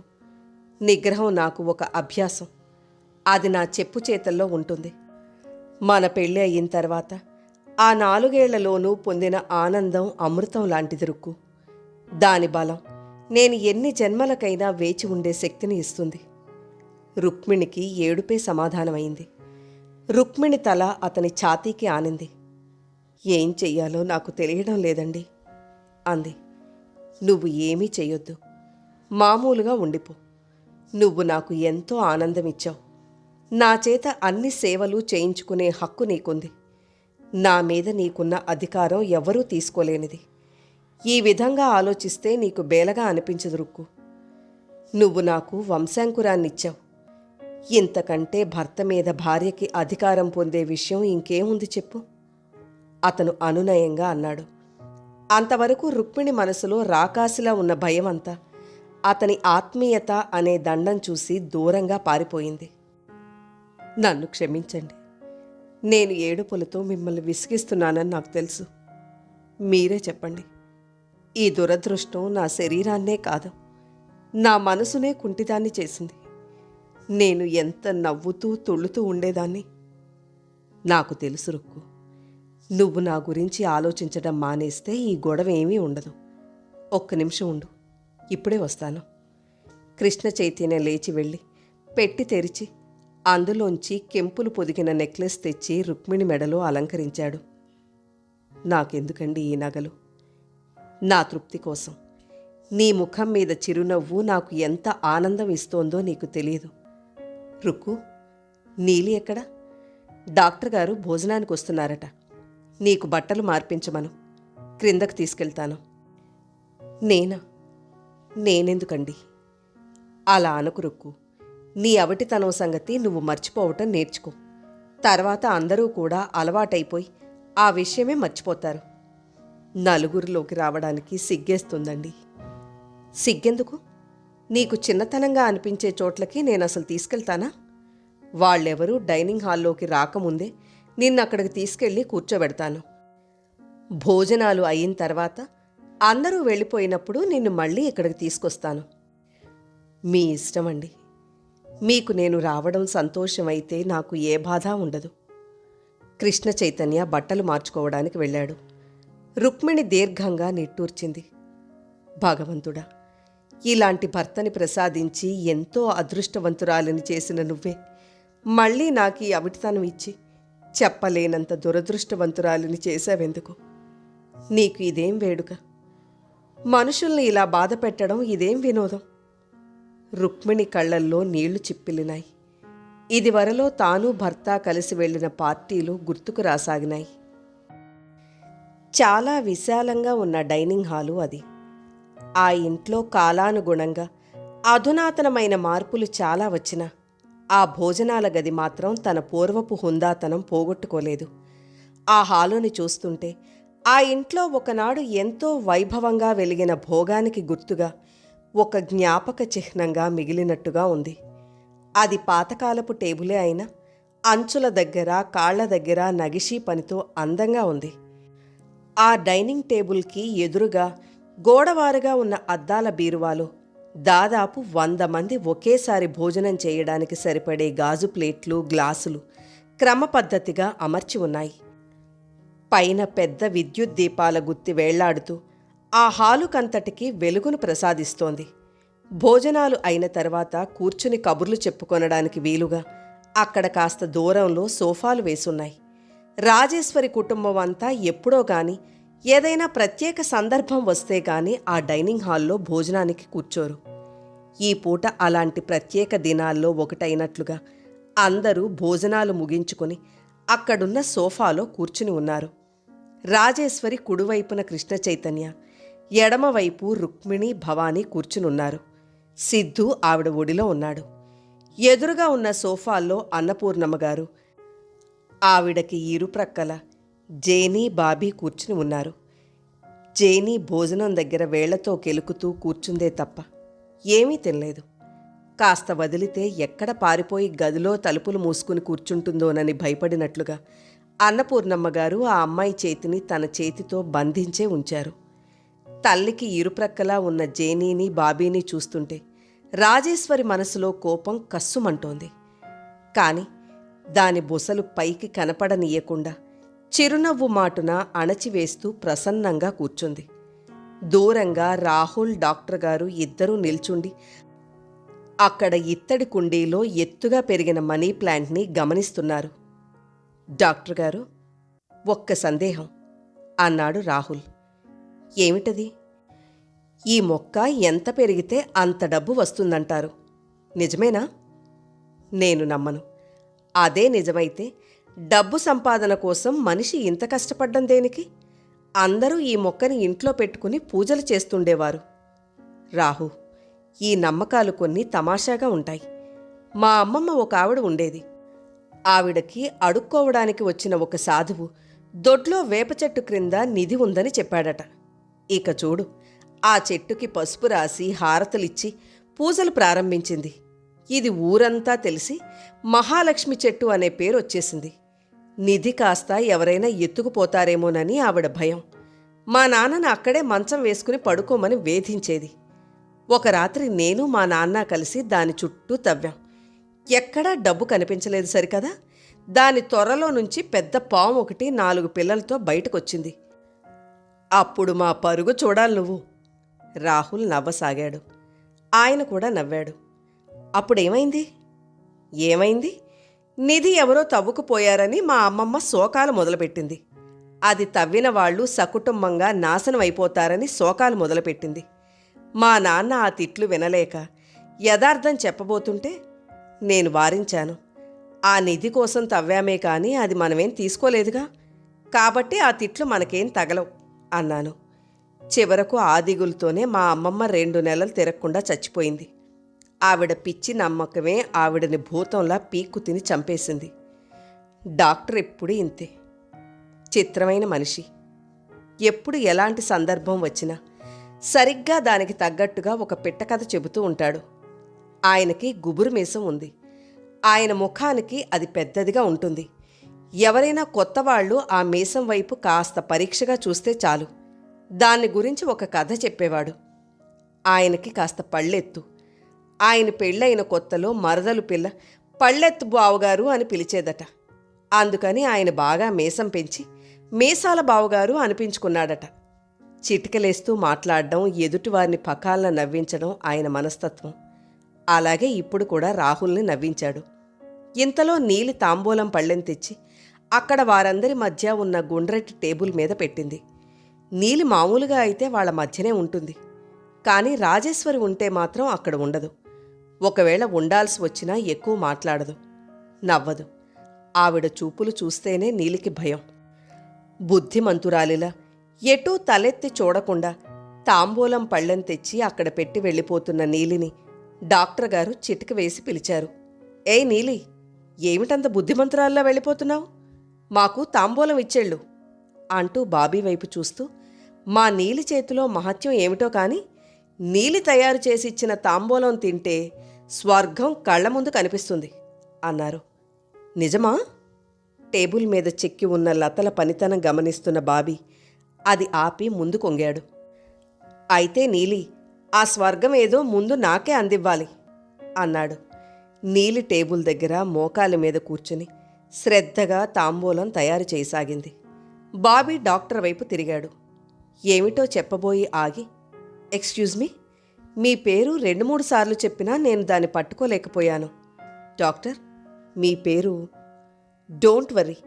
నిగ్రహం నాకు ఒక అభ్యాసం. అది నా చెప్పు చేతల్లో ఉంటుంది. మన పెళ్ళి అయిన తర్వాత ఆ 4 ఏళ్లలోనూ పొందిన ఆనందం అమృతం లాంటిది రుక్కు. దాని బలం నేను ఎన్ని జన్మలకైనా వేచి ఉండే శక్తిని ఇస్తుంది. రుక్మిణికి ఏడుపే సమాధానమైంది. రుక్మిణి తల అతని ఛాతీకి ఆనింది. ఏం చెయ్యాలో నాకు తెలియడం లేదండి అంది. నువ్వు ఏమీ చెయ్యొద్దు. మామూలుగా ఉండిపో. నువ్వు నాకు ఎంతో ఆనందమిచ్చావు. నా చేత అన్ని సేవలు చేయించుకునే హక్కు నీకుంది. నా మీద నీకున్న అధికారం ఎవరూ తీసుకోలేనిది. ఈ విధంగా ఆలోచిస్తే నీకు బేలగా అనిపించదు రుక్కు. నువ్వు నాకు వంశాంకురాన్నిచ్చావు. ఇంతకంటే భర్త మీద భార్యకి అధికారం పొందే విషయం ఇంకేముంది చెప్పు? అతను అనునయంగా అన్నాడు. అంతవరకు రుక్మిణి మనసులో రాకాసిలా ఉన్న భయమంతా అతని ఆత్మీయత అనే దండం చూసి దూరంగా పారిపోయింది. నన్ను క్షమించండి. నేను ఏడుపులతో మిమ్మల్ని విసిగిస్తున్నానని నాకు తెలుసు. మీరే చెప్పండి. ఈ దురదృష్టం నా శరీరాన్నే కాదు, నా మనసునే కుంటిదాన్ని చేసింది. నేను ఎంత నవ్వుతూ తుళ్ళుతూ ఉండేదాన్ని. నాకు తెలుసు రుక్కు, నువ్వు నా గురించి ఆలోచించడం మానేస్తే ఈ గొడవ ఏమీ ఉండదు. ఒక్క నిమిషం ఉండు, ఇప్పుడే వస్తాను. కృష్ణ చైతన్య లేచి వెళ్ళి పెట్టి తెరిచి అందులోంచి కెంపులు పొదిగిన నెక్లెస్ తెచ్చి రుక్మిణి మెడలో అలంకరించాడు. నాకెందుకండి ఈ నగలు? నా తృప్తి కోసం. నీ ముఖం మీద చిరునవ్వు నాకు ఎంత ఆనందం ఇస్తోందో నీకు తెలియదు. రుక్కు, నీలి ఎక్కడ? డాక్టర్ గారు భోజనానికి వస్తున్నారట. నీకు బట్టలు మార్పించమను, క్రిందకు తీసుకెళ్తాను. నేనా? నేనెందుకండి? అలా అనకు రుక్కు. నీ అవటితనం సంగతి నువ్వు మర్చిపోవటం నేర్చుకో. తర్వాత అందరూ కూడా అలవాటైపోయి ఆ విషయమే మర్చిపోతారు. నలుగురిలోకి రావడానికి సిగ్గేస్తుందండి. సిగ్గెందుకు? నీకు చిన్నతనంగా అనిపించే చోట్లకి నేను అసలు తీసుకెళ్తానా? వాళ్ళెవరూ డైనింగ్ హాల్లోకి రాకముందే నిన్నక్కడికి తీసుకెళ్ళి కూర్చోబెడతాను. భోజనాలు అయిన తర్వాత అందరూ వెళ్ళిపోయినప్పుడు నిన్ను మళ్ళీ ఇక్కడికి తీసుకొస్తాను. మీ ఇష్టమండి. మీకు నేను రావడం సంతోషమైతే నాకు ఏ బాధ ఉండదు. కృష్ణ చైతన్య బట్టలు మార్చుకోవడానికి వెళ్ళాడు. రుక్మిణి దీర్ఘంగా నిట్టూర్చింది. భగవంతుడా, ఇలాంటి భర్తని ప్రసాదించి ఎంతో అదృష్టవంతురాలిని చేసిన నువ్వే మళ్ళీ నాకు ఈ అవిటితనం ఇచ్చి చెప్పలేనంత దురదృష్టవంతురాలిని చేశావెందుకు? నీకు ఇదేం వేడుక? మనుషుల్ని ఇలా బాధ పెట్టడం ఇదేం వినోదం? రుక్మిణి కళ్ళల్లో నీళ్లు చిప్పిల్లినాయి. ఇదివరలో తాను భర్త కలిసి వెళ్లిన పార్టీలు గుర్తుకు రాసాగినాయి. చాలా విశాలంగా ఉన్న డైనింగ్ హాలు అది. ఆ ఇంట్లో కాలానుగుణంగా అధునాతనమైన మార్పులు చాలా వచ్చినా ఆ భోజనాల గది మాత్రం తన పూర్వపు హుందాతనం పోగొట్టుకోలేదు. ఆ హాలుని చూస్తుంటే ఆ ఇంట్లో ఒకనాడు ఎంతో వైభవంగా వెలిగిన భోగానికి గుర్తుగా ఒక జ్ఞాపక చిహ్నంగా మిగిలినట్టుగా ఉంది. అది పాతకాలపు టేబులే అయినా అంచుల దగ్గర కాళ్ల దగ్గర నగిషీ పనితో అందంగా ఉంది. ఆ డైనింగ్ టేబుల్కి ఎదురుగా గోడవారుగా ఉన్న అద్దాల బీరువాలో దాదాపు 100 మంది ఒకేసారి భోజనం చేయడానికి సరిపడే గాజు ప్లేట్లు, గ్లాసులు క్రమపద్ధతిగా అమర్చి ఉన్నాయి. పైన పెద్ద విద్యుత్ దీపాల గుత్తి వేళ్లాడుతూ ఆ హాలుకంతటికి వెలుగును ప్రసాదిస్తోంది. భోజనాలు అయిన తర్వాత కూర్చుని కబుర్లు చెప్పుకొనడానికి వీలుగా అక్కడ కాస్త దూరంలో సోఫాలు వేసున్నాయి. రాజేశ్వరి కుటుంబం అంతా ఎప్పుడో గాని ఏదైనా ప్రత్యేక సందర్భం వస్తే గాని ఆ డైనింగ్ హాల్లో భోజనానికి కూర్చోరు. ఈ పూట అలాంటి ప్రత్యేక దినాల్లో ఒకటైనట్లుగా అందరూ భోజనాలు ముగించుకొని అక్కడున్న సోఫాలో కూర్చుని ఉన్నారు. రాజేశ్వరి కుడివైపున కృష్ణ చైతన్య, ఎడమవైపు రుక్మిణి, భవానీ కూర్చునున్నారు. సిద్ధు ఆవిడ ఒడిలో ఉన్నాడు. ఎదురుగా ఉన్న సోఫాల్లో అన్నపూర్ణమ్మగారు, ఆవిడకి ఇరుప్రక్కల జేనీ, బాబీ కూర్చుని ఉన్నారు. జేనీ భోజనం దగ్గర వేళ్లతో కెలుకుతూ కూర్చుందే తప్ప ఏమీ తినలేదు. కాస్త వదిలితే ఎక్కడ పారిపోయి గదిలో తలుపులు మూసుకుని కూర్చుంటుందోనని భయపడినట్లుగా అన్నపూర్ణమ్మగారు ఆ అమ్మాయి చేతిని తన చేతితో బంధించే ఉంచారు. తల్లికి ఇరుప్రక్కలా ఉన్న జేనీని, బాబీని చూస్తుంటే రాజేశ్వరి మనసులో కోపం కస్సుమంటోంది. కాని దాని బొసలు పైకి కనపడనీయకుండా చిరునవ్వు మాటున అణచివేస్తూ ప్రసన్నంగా కూర్చుంది. దూరంగా రాహుల్, డాక్టర్ గారు ఇద్దరూ నిల్చుండి అక్కడ ఇత్తడి కుండీలో ఎత్తుగా పెరిగిన మనీ ప్లాంట్ని గమనిస్తున్నారు. డాక్టర్ గారు, ఒక్క సందేహం అన్నాడు రాహుల్. ఏమిటది? ఈ మొక్క ఎంత పెరిగితే అంత డబ్బు వస్తుందంటారు, నిజమేనా? నేను నమ్మను. అదే నిజమైతే డబ్బు సంపాదన కోసం మనిషి ఇంత కష్టపడ్డం దేనికి? అందరూ ఈ మొక్కని ఇంట్లో పెట్టుకుని పూజలు చేస్తుండేవారు. రాహు, ఈ నమ్మకాలు కొన్ని తమాషాగా ఉంటాయి. మా అమ్మమ్మ ఒక ఆవిడ ఉండేది. ఆవిడకి అడుక్కోవడానికి వచ్చిన ఒక సాధువు దొడ్లో వేప చెట్టు క్రింద నిధి ఉందని చెప్పాడట. ఇక చూడు, ఆ చెట్టుకి పసుపు రాసి హారతులిచ్చి పూజలు ప్రారంభించింది. ఇది ఊరంతా తెలిసి మహాలక్ష్మి చెట్టు అనే పేరు వచ్చేసింది. నిధి కాస్త ఎవరైనా ఎత్తుకుపోతారేమోనని ఆవిడ భయం. మా నాన్నను అక్కడే మంచం వేసుకుని పడుకోమని వేధించేది. ఒక రాత్రి నేను మా నాన్న కలిసి దాని చుట్టూ తవ్వాం. ఎక్కడా డబ్బు కనిపించలేదు సరికదా. దాని త్వరలో నుంచి పెద్ద పాము ఒకటి 4 పిల్లలతో బయటకొచ్చింది. అప్పుడు మా పరుగు చూడాలి నువ్వు. రాహుల్ నవ్వసాగాడు. ఆయన కూడా నవ్వాడు. అప్పుడేమైంది? ఏమైంది? నిధి ఎవరో తవ్వుకుపోయారని మా అమ్మమ్మ శోకాలు మొదలుపెట్టింది. అది తవ్విన వాళ్ళు సకుటుంబంగా నాశనం అయిపోతారని శోకాలు మొదలుపెట్టింది. మా నాన్న ఆ తిట్లు వినలేక యథార్థం చెప్పబోతుంటే నేను వారించాను. ఆ నిధి కోసం తవ్వామే కానీ అది మనమేం తీసుకోలేదుగా, కాబట్టి ఆ తిట్లు మనకేం తగలవు అన్నాను. చివరకు ఆ దిగులుతోనే మా అమ్మమ్మ 2 నెలలు తిరగకుండా చచ్చిపోయింది. ఆవిడ పిచ్చి నమ్మకమే ఆవిడని భూతంలా పీక్కు తిని చంపేసింది. డాక్టర్ ఎప్పుడు ఇంతే, చిత్రమైన మనిషి. ఎప్పుడు ఎలాంటి సందర్భం వచ్చినా సరిగ్గా దానికి తగ్గట్టుగా ఒక పిట్టకథ చెబుతూ ఉంటాడు. ఆయనకి గుబురు మీసం ఉంది. ఆయన ముఖానికి అది పెద్దదిగా ఉంటుంది. ఎవరైనా కొత్త వాళ్ళు ఆ మీసం వైపు కాస్త పరీక్షగా చూస్తే చాలు, దాన్ని గురించి ఒక కథ చెప్పేవాడు. ఆయనకి కాస్త పళ్ళెత్తు. ఆయన పెళ్ళైన కొత్తలో మరదలు పిల్ల పళ్ళెత్తు బావుగారు అని పిలిచేదట. అందుకని ఆయన బాగా మీసం పెంచి మీసాల బావుగారు అనిపించుకున్నాడట. చిటికలేస్తూ మాట్లాడడం, ఎదుటివారిని పకాలను నవ్వించడం ఆయన మనస్తత్వం. అలాగే ఇప్పుడు కూడా రాహుల్ని నవ్వించాడు. ఇంతలో నీలి తాంబూలం పళ్ళెం తెచ్చి అక్కడ వారందరి మధ్య ఉన్న గుండ్రటి టేబుల్ మీద పెట్టింది. నీలి మామూలుగా అయితే వాళ్ళ మధ్యనే ఉంటుంది, కానీ రాజేశ్వరి ఉంటే మాత్రం అక్కడ ఉండదు. ఒకవేళ ఉండాల్సి వచ్చినా ఎక్కువ మాట్లాడదు, నవ్వదు. ఆవిడ చూపులు చూస్తేనే నీలికి భయం. బుద్ధిమంతురాలిలా ఎటూ తలెత్తి చూడకుండా తాంబూలం పళ్ళెం తెచ్చి అక్కడ పెట్టి వెళ్ళిపోతున్న నీలిని డాక్టర్ గారు చిటిక వేసి పిలిచారు. ఏయ్ నీలి, ఏమిటంత బుద్ధిమంతురాల్లా వెళ్ళిపోతున్నావు? మాకు తాంబూలం ఇచ్చేళ్ళు అంటూ బాబీ వైపు చూస్తూ, మా నీలి చేతిలో మహత్యం ఏమిటో కానీ నీలి తయారు చేసి ఇచ్చిన తాంబూలం తింటే స్వర్గం కళ్ల ముందు కనిపిస్తుంది అన్నారు. నిజమా? టేబుల్ మీద చెక్కి ఉన్న లతల పనితనం గమనిస్తున్న బాబీ అది ఆపి ముందు కొంగాడు. అయితే నీలి, ఆ స్వర్గం ఏదో ముందు నాకే అందివ్వాలి అన్నాడు. నీలి టేబుల్ దగ్గర మోకాలి మీద కూర్చుని శ్రద్ధగా తాంబూలం తయారు చేయసాగింది. బాబీ డాక్టర్ వైపు తిరిగాడు. ఏమిటో చెప్పబోయి ఆగి, ఎక్స్క్యూజ్ మీ, మీ పేరు 2-3 సార్లు చెప్పినా నేను దాన్ని పట్టుకోలేకపోయాను. డాక్టర్, మీ పేరు? డోంట్ వర్రీ,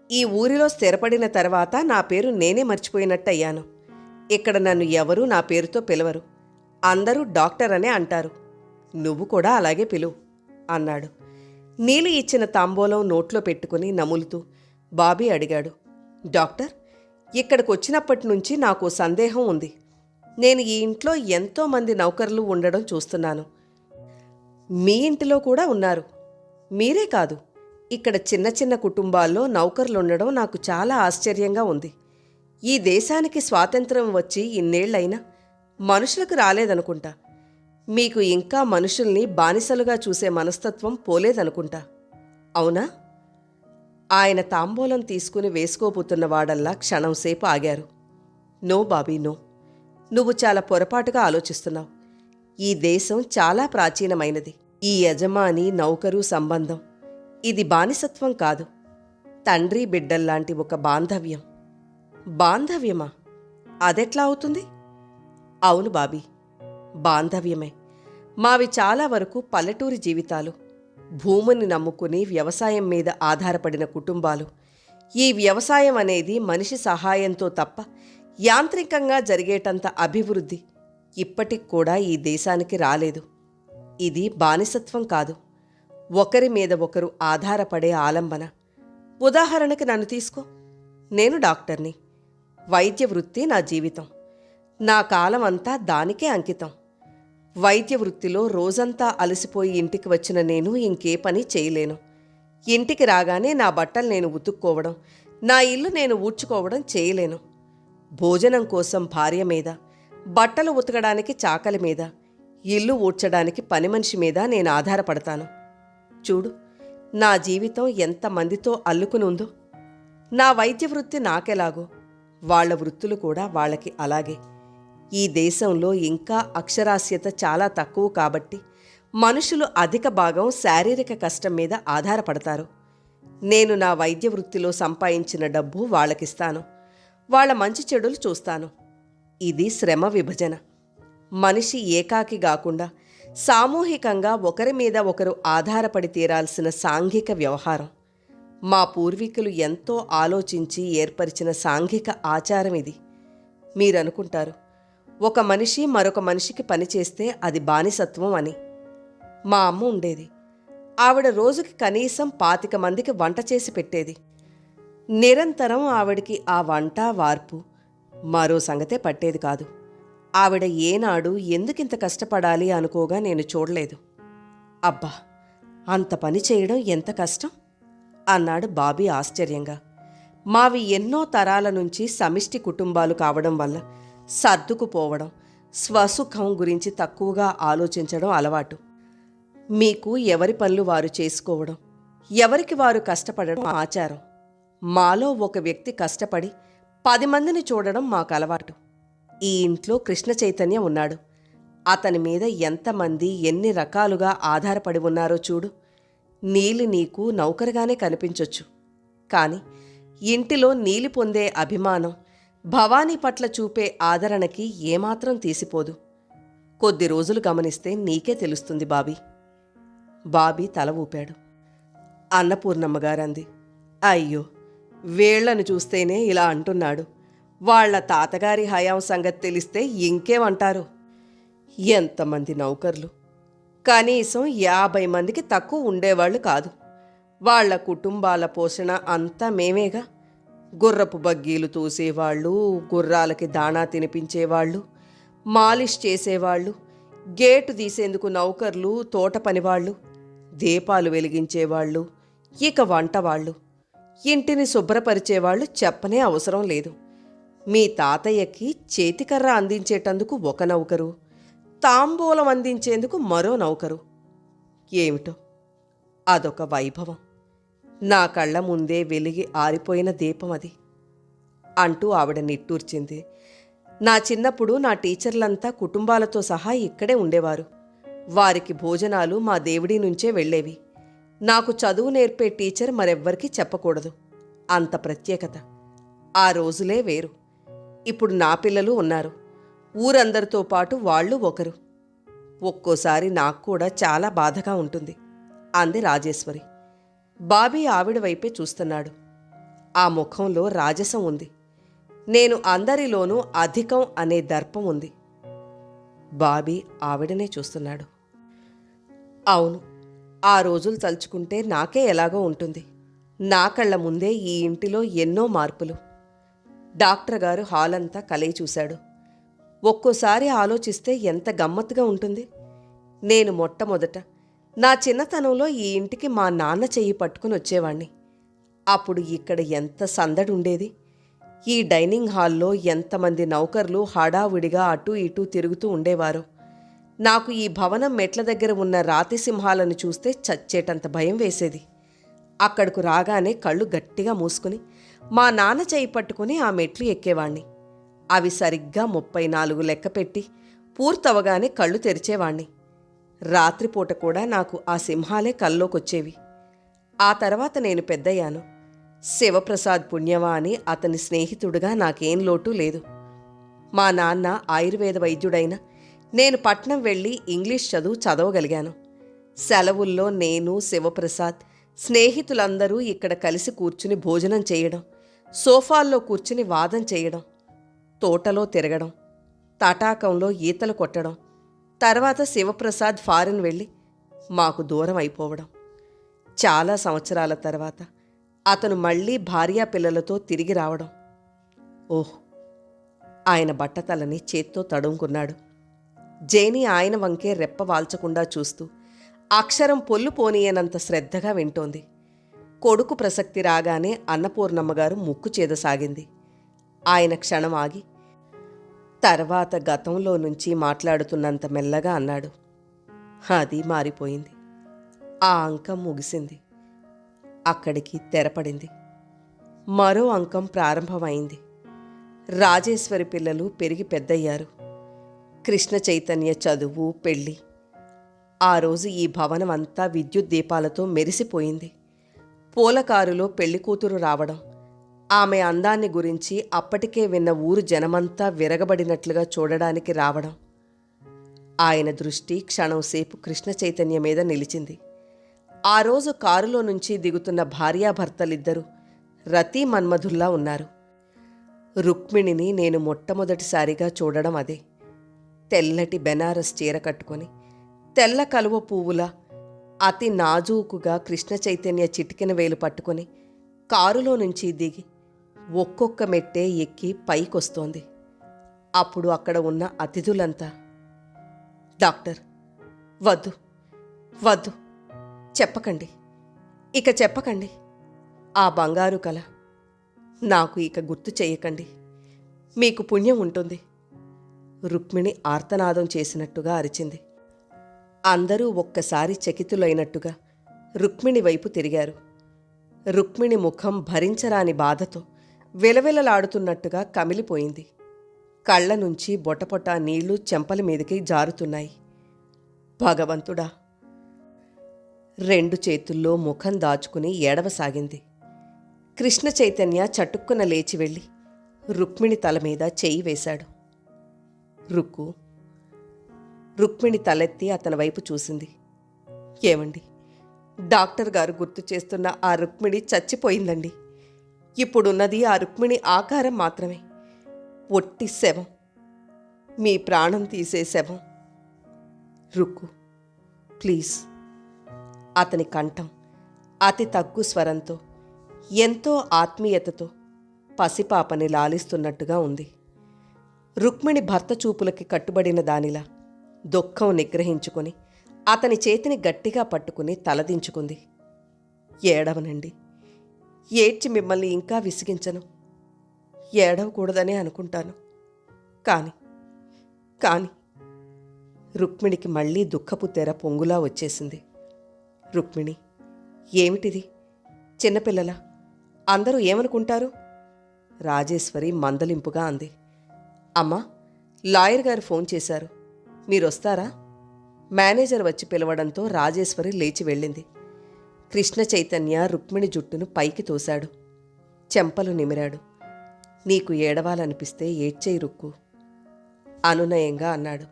ఈ ఊరిలో స్థిరపడిన తర్వాత నా పేరు నేనే మర్చిపోయినట్టయ్యాను. ఇక్కడ నన్ను ఎవరూ నా పేరుతో పిలవరు, అందరూ డాక్టర్ అనే అంటారు. నువ్వు కూడా అలాగే పిలువు అన్నాడు. నీలి ఇచ్చిన తాంబూలం నోట్లో పెట్టుకుని నములుతూ బాబీ అడిగాడు, డాక్టర్, ఇక్కడికి వచ్చినప్పటి నుంచి నాకు సందేహం ఉంది. నేను ఈ ఇంట్లో ఎంతోమంది నౌకర్లు ఉండడం చూస్తున్నాను. మీ ఇంటిలో కూడా ఉన్నారు. మీరే కాదు, ఇక్కడ చిన్న చిన్న కుటుంబాల్లో నౌకర్లు ఉండడం నాకు చాలా ఆశ్చర్యంగా ఉంది. ఈ దేశానికి స్వాతంత్రం వచ్చి ఇన్నేళ్లైనా మనుషులకు రాలేదనుకుంటా. మీకు ఇంకా మనుషుల్ని బానిసలుగా చూసే మనస్తత్వం పోలేదనుకుంటా, అవునా? ఆయన తాంబూలం తీసుకుని వేసుకోబోతున్న వాడల్లా క్షణంసేపు ఆగారు. నో బాబీ, నో, నువ్వు చాలా పొరపాటుగా ఆలోచిస్తున్నావు. ఈ దేశం చాలా ప్రాచీనమైనది. ఈ యజమాని నౌకరు సంబంధం ఇది బానిసత్వం కాదు, తండ్రి బిడ్డల్లాంటి ఒక బాంధవ్యం. బాంధవ్యమా? అదెట్లా అవుతుంది? అవును బాబీ, బాంధవ్యమే. మావి చాలా వరకు పల్లెటూరి జీవితాలు, భూమిని నమ్ముకుని వ్యవసాయం మీద ఆధారపడిన కుటుంబాలు. ఈ వ్యవసాయం అనేది మనిషి సహాయంతో తప్ప యాంత్రికంగా జరిగేటంత అభివృద్ధి ఇప్పటికి కూడా ఈ దేశానికి రాలేదు. ఇది బానిసత్వం కాదు, ఒకరి మీద ఒకరు ఆధారపడే ఆలంబన. ఉదాహరణకి నన్ను తీసుకో. నేను డాక్టర్ని, వైద్య వృత్తి నా జీవితం. నా కాలం అంతా దానికే అంకితం. వైద్య వృత్తిలో రోజంతా అలసిపోయి ఇంటికి వచ్చిన నేను ఇంకే పని చేయలేను. ఇంటికి రాగానే నా బట్టలు నేను ఉతుక్కోవడం, నా ఇల్లు నేను ఊడ్చుకోవడం చేయలేను. భోజనం కోసం భార్య మీద, బట్టలు ఉతకడానికి చాకలి మీద, ఇల్లు ఊడ్చడానికి పని మనిషి మీద నేను ఆధారపడతాను. చూడు, నా జీవితం ఎంతమందితో అల్లుకుని ఉందో. నా వైద్య వృత్తి నాకెలాగో వాళ్ల వృత్తులు కూడా వాళ్ళకి అలాగే. ఈ దేశంలో ఇంకా అక్షరాస్యత చాలా తక్కువ కాబట్టి మనుషులు అధిక భాగం శారీరక కష్టం మీద ఆధారపడతారు. నేను నా వైద్య వృత్తిలో సంపాదించిన డబ్బు వాళ్ళకిస్తాను. వాళ్ళ మంచి చెడులు చూస్తాను. ఇది శ్రమ విభజన. మనిషి ఏకాకి కాకుండా సామూహికంగా ఒకరి మీద ఒకరు ఆధారపడి తీరాల్సిన సాంఘిక వ్యవహారం. మా పూర్వీకులు ఎంతో ఆలోచించి ఏర్పరిచిన సాంఘిక ఆచారం ఇది. మీరనుకుంటారు, ఒక మనిషి మరొక మనిషికి పనిచేస్తే అది బానిసత్వం అని. మా అమ్మ ఉండేది. ఆవిడ రోజుకి కనీసం 25 మందికి వంట చేసి పెట్టేది. నిరంతరం ఆవిడికి ఆ వంట వార్పు మరో సంగతే పట్టేది కాదు. ఆవిడ ఏనాడు ఎందుకింత కష్టపడాలి అనుకోగా నేను చూడలేదు. అబ్బా, అంత పని చేయడం ఎంత కష్టం అన్నాడు బాబీ ఆశ్చర్యంగా. మావి ఎన్నో తరాల నుంచి సమిష్టి కుటుంబాలు కావడం వల్ల సర్దుకుపోవడం, స్వసుఖం గురించి తక్కువగా ఆలోచించడం అలవాటు. మీకు ఎవరి పనులు వారు చేసుకోవడం, ఎవరికి వారు కష్టపడడం ఆచారం. మాలో ఒక వ్యక్తి కష్టపడి 10 మందిని చూడడం మాకు అలవాటు. ఈ ఇంట్లో కృష్ణ చైతన్య ఉన్నాడు. అతని మీద ఎంతమంది ఎన్ని రకాలుగా ఆధారపడి ఉన్నారో చూడు. నీలి నీకు నౌకరుగానే కనిపించొచ్చు, కానీ ఇంటిలో నీలి పొందే అభిమానం, భవానీ పట్ల చూపే ఆదరణకి ఏమాత్రం తీసిపోదు. కొద్ది రోజులు గమనిస్తే నీకే తెలుస్తుంది బాబీ. బాబీ తల ఊపాడు. అన్నపూర్ణమ్మగారంది, అయ్యో, వేళ్లను చూస్తేనే ఇలా అంటున్నాడు. వాళ్ల తాతగారి హయాం సంగతి తెలిస్తే ఇంకేమంటారు. ఎంతమంది నౌకర్లు! కనీసం 50 మందికి తక్కువ ఉండేవాళ్లు కాదు. వాళ్ల కుటుంబాల పోషణ అంతా మేమేగా. గుర్రపు బగ్గీలు తోసేవాళ్ళు, గుర్రాలకి దాణా తినిపించేవాళ్ళు, మాలిష్ చేసేవాళ్ళు, గేటు తీసేందుకు నౌకర్లు, తోట పనివాళ్ళు, దీపాలు వెలిగించేవాళ్ళు, ఇక వంటవాళ్ళు, ఇంటిని శుభ్రపరిచేవాళ్ళు చెప్పనే అవసరం లేదు. మీ తాతయ్యకి చేతికర్ర అందించేటందుకు ఒక నౌకరు, తాంబూలం అందించేందుకు మరో నౌకరు. ఏమిటో అదొక వైభవం. నా కళ్ళ ముందే వెలిగి ఆరిపోయిన దీపం అది అంటూ ఆవిడ నిట్టూర్చింది. నా చిన్నప్పుడు నా టీచర్లంతా కుటుంబాలతో సహా ఇక్కడే ఉండేవారు. వారికి భోజనాలు మా దేవుడి నుంచే వెళ్ళేవి. నాకు చదువు నేర్పే టీచర్ మరెవ్వరికీ చెప్పకూడదు. అంత ప్రత్యేకత. ఆ రోజులే వేరు. ఇప్పుడు నా పిల్లలు ఉన్నారు. ఊరందరితో పాటు వాళ్ళు ఒకరు. ఒక్కోసారి నాకు కూడా చాలా బాధగా ఉంటుంది అంది రాజేశ్వరి. బాబీ ఆవిడ వైపే చూస్తున్నాడు. ఆ ముఖంలో రాజసం ఉంది. నేను అందరిలోనూ అధికం అనే దర్పం ఉంది. బాబీ ఆవిడనే చూస్తున్నాడు. అవును, ఆ రోజులు తలుచుకుంటే నాకే ఎలాగో ఉంటుంది. నా కళ్ళ ముందే ఈ ఇంటిలో ఎన్నో మార్పులు. డాక్టర్ గారు హాల్ అంతా కలయి చూశాడు. ఒక్కోసారి ఆలోచిస్తే ఎంత గమ్మత్తుగా ఉంటుంది. నేను మొట్టమొదట నా చిన్నతనంలో ఈ ఇంటికి మా నాన్న చెయ్యి పట్టుకుని వచ్చేవాణ్ణి. అప్పుడు ఇక్కడ ఎంత సందడి ఉండేది. ఈ డైనింగ్ హాల్లో ఎంతమంది నౌకర్లు హడావుడిగా అటూ ఇటూ తిరుగుతూ ఉండేవారో. నాకు ఈ భవనం మెట్ల దగ్గర ఉన్న రాతి సింహాలను చూస్తే చచ్చేటంత భయం వేసేది. అక్కడకు రాగానే కళ్ళు గట్టిగా మూసుకుని మా నాన్న చెయ్యి పట్టుకుని ఆ మెట్లు ఎక్కేవాణ్ణి. అవి సరిగ్గా 34 లెక్క పెట్టి పూర్తవగానే కళ్ళు తెరిచేవాణ్ణి. రాత్రిపూట కూడా నాకు ఆ సింహాలే కల్లోకొచ్చేవి. ఆ తర్వాత నేను పెద్దయ్యాను. శివప్రసాద్ పుణ్యవా అని అతని స్నేహితుడిగా నాకేం లోటు లేదు. మా నాన్న ఆయుర్వేద వైద్యుడైన నేను పట్నం వెళ్ళి ఇంగ్లీష్ చదవగలిగాను. సెలవుల్లో నేను, శివప్రసాద్, స్నేహితులందరూ ఇక్కడ కలిసి కూర్చుని భోజనం చేయడం, సోఫాల్లో కూర్చుని వాదం చేయడం, తోటలో తిరగడం, తటాకంలో ఈతలు కొట్టడం, తర్వాత శివప్రసాద్ ఫారిన్ వెళ్ళి మాకు దూరం అయిపోవడం. చాలా సంవత్సరాల తర్వాత అతను మళ్ళీ భార్యా పిల్లలతో తిరిగి రావడం. ఓహ్! ఆయన బట్టతలని చేత్తో తడుముకున్నాడు. జేని ఆయన వంకే రెప్ప వాల్చకుండా చూస్తూ అక్షరం పొల్లు పోనీయనంత శ్రద్ధగా వింటోంది. కొడుకు ప్రసక్తి రాగానే అన్నపూర్ణమ్మగారు ముక్కు చేదసాగింది. ఆయన క్షణం ఆగి తర్వాత గతంలో నుంచి మాట్లాడుతున్నంత మెల్లగా అన్నాడు, అది మారిపోయింది. ఆ అంకం ముగిసింది. అక్కడికి తెరపడింది. మరో అంకం ప్రారంభమైంది. రాజేశ్వరి పిల్లలు పెరిగి పెద్దయ్యారు. కృష్ణ చైతన్య చదువు, పెళ్ళి. ఆ రోజు ఈ భవనం అంతా విద్యుత్ దీపాలతో మెరిసిపోయింది. పూలకారులో పెళ్లికూతురు రావడం, ఆమె అందాన్ని గురించి అప్పటికే విన్న ఊరు జనమంతా విరగబడినట్లుగా చూడడానికి రావడం. ఆయన దృష్టి క్షణంసేపు కృష్ణ చైతన్య మీద నిలిచింది. ఆ రోజు కారులో నుంచి దిగుతున్న భార్యాభర్తలిద్దరూ రతీ మన్మధుల్లా ఉన్నారు. రుక్మిణిని నేను మొట్టమొదటిసారిగా చూడడం అదే. తెల్లటి బెనారస్ చీర కట్టుకొని, తెల్ల కలువ పువ్వులా అతి నాజూకుగా కృష్ణ చైతన్య చిటికెన వేలు పట్టుకొని కారులో నుంచి దిగి ఒక్కొక్క మెట్టే ఎక్కి పైకొస్తోంది. అప్పుడు అక్కడ ఉన్న అతిథులంతా, డాక్టర్, వద్దు వద్దు, చెప్పకండి, ఇక చెప్పకండి, ఆ బంగారు కల నాకు ఇక గుర్తు చేయకండి, మీకు పుణ్యం ఉంటుంది, రుక్మిణి ఆర్తనాదం చేసినట్టుగా అరిచింది. అందరూ ఒక్కసారి చకితులైనట్టుగా రుక్మిణి వైపు తిరిగారు. రుక్మిణి ముఖం భరించరాని బాధతో విలవిలలాడుతున్నట్టుగా కమిలిపోయింది. కళ్ళ నుంచి బొటపొట నీళ్లు చెంపల మీదకి జారుతున్నాయి. భగవంతుడా! 2 చేతుల్లో ముఖం దాచుకుని ఏడవసాగింది. కృష్ణ చైతన్య చటుక్కున లేచి వెళ్ళి రుక్మిణి తల మీద చెయ్యి వేశాడు. రుక్కు. రుక్మిణి తలెత్తి అతని వైపు చూసింది. ఏమండి, డాక్టర్ గారు గుర్తు చేస్తున్న ఆ రుక్మిణి చచ్చిపోయిందండి. ఇప్పుడున్నది ఆ రుక్మిణి ఆకారం మాత్రమే. ఒట్టి శవం, మీ ప్రాణం తీసే శవం. రుక్కు, ప్లీజ్. అతని కంఠం అతి తగ్గు స్వరంతో, ఎంతో ఆత్మీయతతో పసిపాపని లాలిస్తున్నట్టుగా ఉంది. రుక్మిణి భర్త చూపులకి కట్టుబడిన దానిలా దుఃఖం నిగ్రహించుకొని అతని చేతిని గట్టిగా పట్టుకుని తలదించుకుంది. ఏడవనండి, ఏడ్చి మిమ్మల్ని ఇంకా విసిగించను. ఏడవకూడదనే అనుకుంటాను, కానీ రుక్మిణికి మళ్ళీ దుఃఖపు తెర పొంగులా వచ్చేసింది. రుక్మిణి, ఏమిటిది? చిన్నపిల్లల అందరూ ఏమనుకుంటారు? రాజేశ్వరి మందలింపుగా అంది. అమ్మా, లాయర్ గారు ఫోన్ చేశారు, మీరొస్తారా? మేనేజర్ వచ్చి పిలవడంతో రాజేశ్వరి లేచి వెళ్ళింది. కృష్ణ చైతన్య రుక్మిణి జుట్టును పైకి తోశాడు. చెంపలు నిమిరాడు. నీకు ఏడవాలనిపిస్తే ఏడ్చేయి రుక్కు, అనునయంగా అన్నాడు.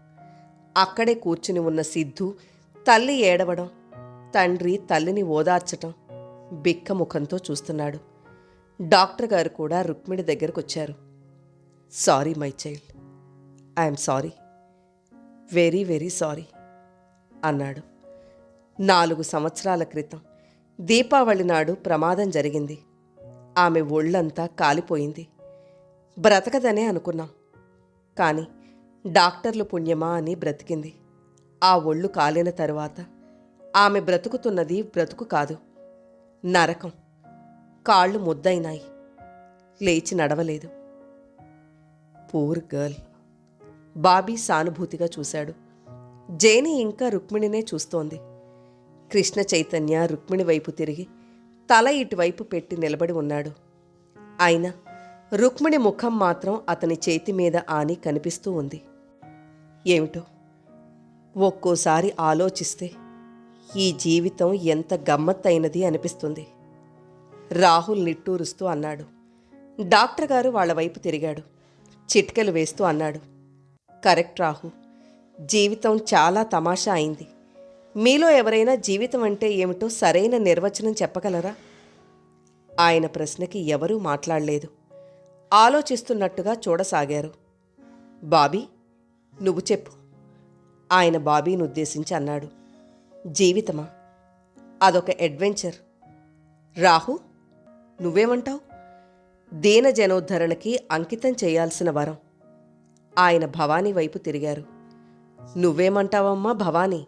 అక్కడే కూర్చుని ఉన్న సిద్ధు తల్లి ఏడవడం, తండ్రి తల్లిని ఓదార్చటం బిక్కముఖంతో చూస్తున్నాడు. డాక్టర్ గారు కూడా రుక్మిణి దగ్గరకొచ్చారు. Sorry my child, I'm sorry, very very sorry అన్నాడు. 4 సంవత్సరాల క్రితం దీపావళి నాడు ప్రమాదం జరిగింది. ఆమె ఒళ్ళంతా కాలిపోయింది. బ్రతకదనే అనుకున్నాం, కానీ డాక్టర్లు పుణ్యమా అని బ్రతికింది. ఆ ఒళ్ళు కాలిన తరువాత ఆమె బ్రతుకుతున్నది బ్రతుకు కాదు, నరకం. కాళ్ళు ముద్దయినాయి, లేచి నడవలేదు. Poor girl. బాబీ సానుభూతిగా చూశాడు. జేని ఇంకా రుక్మిణినే చూస్తోంది. కృష్ణ చైతన్య రుక్మిణి వైపు తిరిగి తల ఇటువైపు పెట్టి నిలబడి ఉన్నాడు. అయినా రుక్మిణి ముఖం మాత్రం అతని చేతి మీద ఆని కనిపిస్తూ ఉంది. ఏమిటో, ఒక్కోసారి ఆలోచిస్తే ఈ జీవితం ఎంత గమ్మత్తైనది అనిపిస్తుంది, రాహుల్ నిట్టూరుస్తూ అన్నాడు. డాక్టర్ గారు వాళ్ల వైపు తిరిగాడు. చిట్కెలు వేస్తూ అన్నాడు. కరెక్ట్ రాహు, జీవితం చాలా తమాషా అయింది. మీలో ఎవరైనా జీవితం అంటే ఏమిటో సరైన నిర్వచనం చెప్పగలరా? ఆయన ప్రశ్నకి ఎవరూ మాట్లాడలేదు. ఆలోచిస్తున్నట్టుగా చూడసాగారు. బాబీ, నువ్వు చెప్పు, ఆయన బాబీని ఉద్దేశించి అన్నాడు. జీవితమా? అదొక అడ్వెంచర్. రాహు, నువ్వేమంటావు? దీన జనోద్ధరణకి అంకితం చేయాల్సిన వరం. ఆయన భవానీ వైపు తిరిగారు. నువ్వేమంటావమ్మా భవానీ?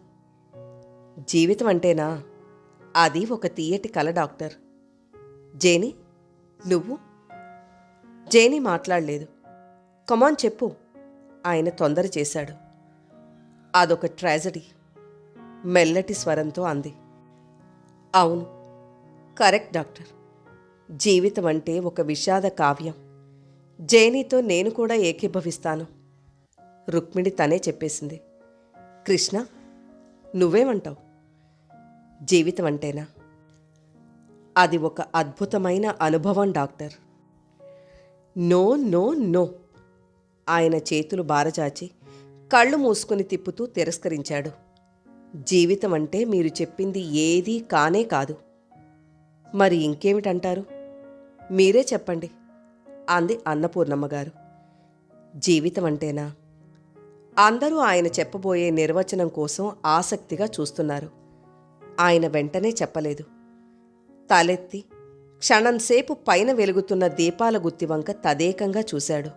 జీవితం అంటేనా, అది ఒక తీయటి కల డాక్టర్. జేని, నువ్వు? జేని మాట్లాడలేదు. కమాన్ చెప్పు, ఆయన తొందర చేశాడు. అదొక ట్రాజడీ, మెల్లటి స్వరంతో అంది. అవును, కరెక్ట్ డాక్టర్. జీవితం అంటే ఒక విషాద కావ్యం. జేనీతో నేను కూడా ఏకీభవిస్తాను. రుక్మిణి తనే చెప్పేసింది. కృష్ణ, నువ్వేమంటావు? జీవితం అంటేనా, అది ఒక అద్భుతమైన అనుభవం డాక్టర్. No no no. ఆయన చేతులు బారచాచి కళ్ళు మూసుకుని తిప్పుతూ తిరస్కరించాడు. జీవితం అంటే మీరు చెప్పింది ఏదీ కానే కాదు. మరి ఇంకేమిటంటారు? మీరే చెప్పండి అంది అన్నపూర్ణమ్మగారు. జీవితం అంటేనా? అందరూ ఆయన చెప్పబోయే నిర్వచనం కోసం ఆసక్తిగా చూస్తున్నారు. ఆయన వెంటనే చెప్పలేదు. తలెత్తి క్షణంసేపు పైన వెలుగుతున్న దీపాల గుత్తివంక తదేకంగా చూశాడు.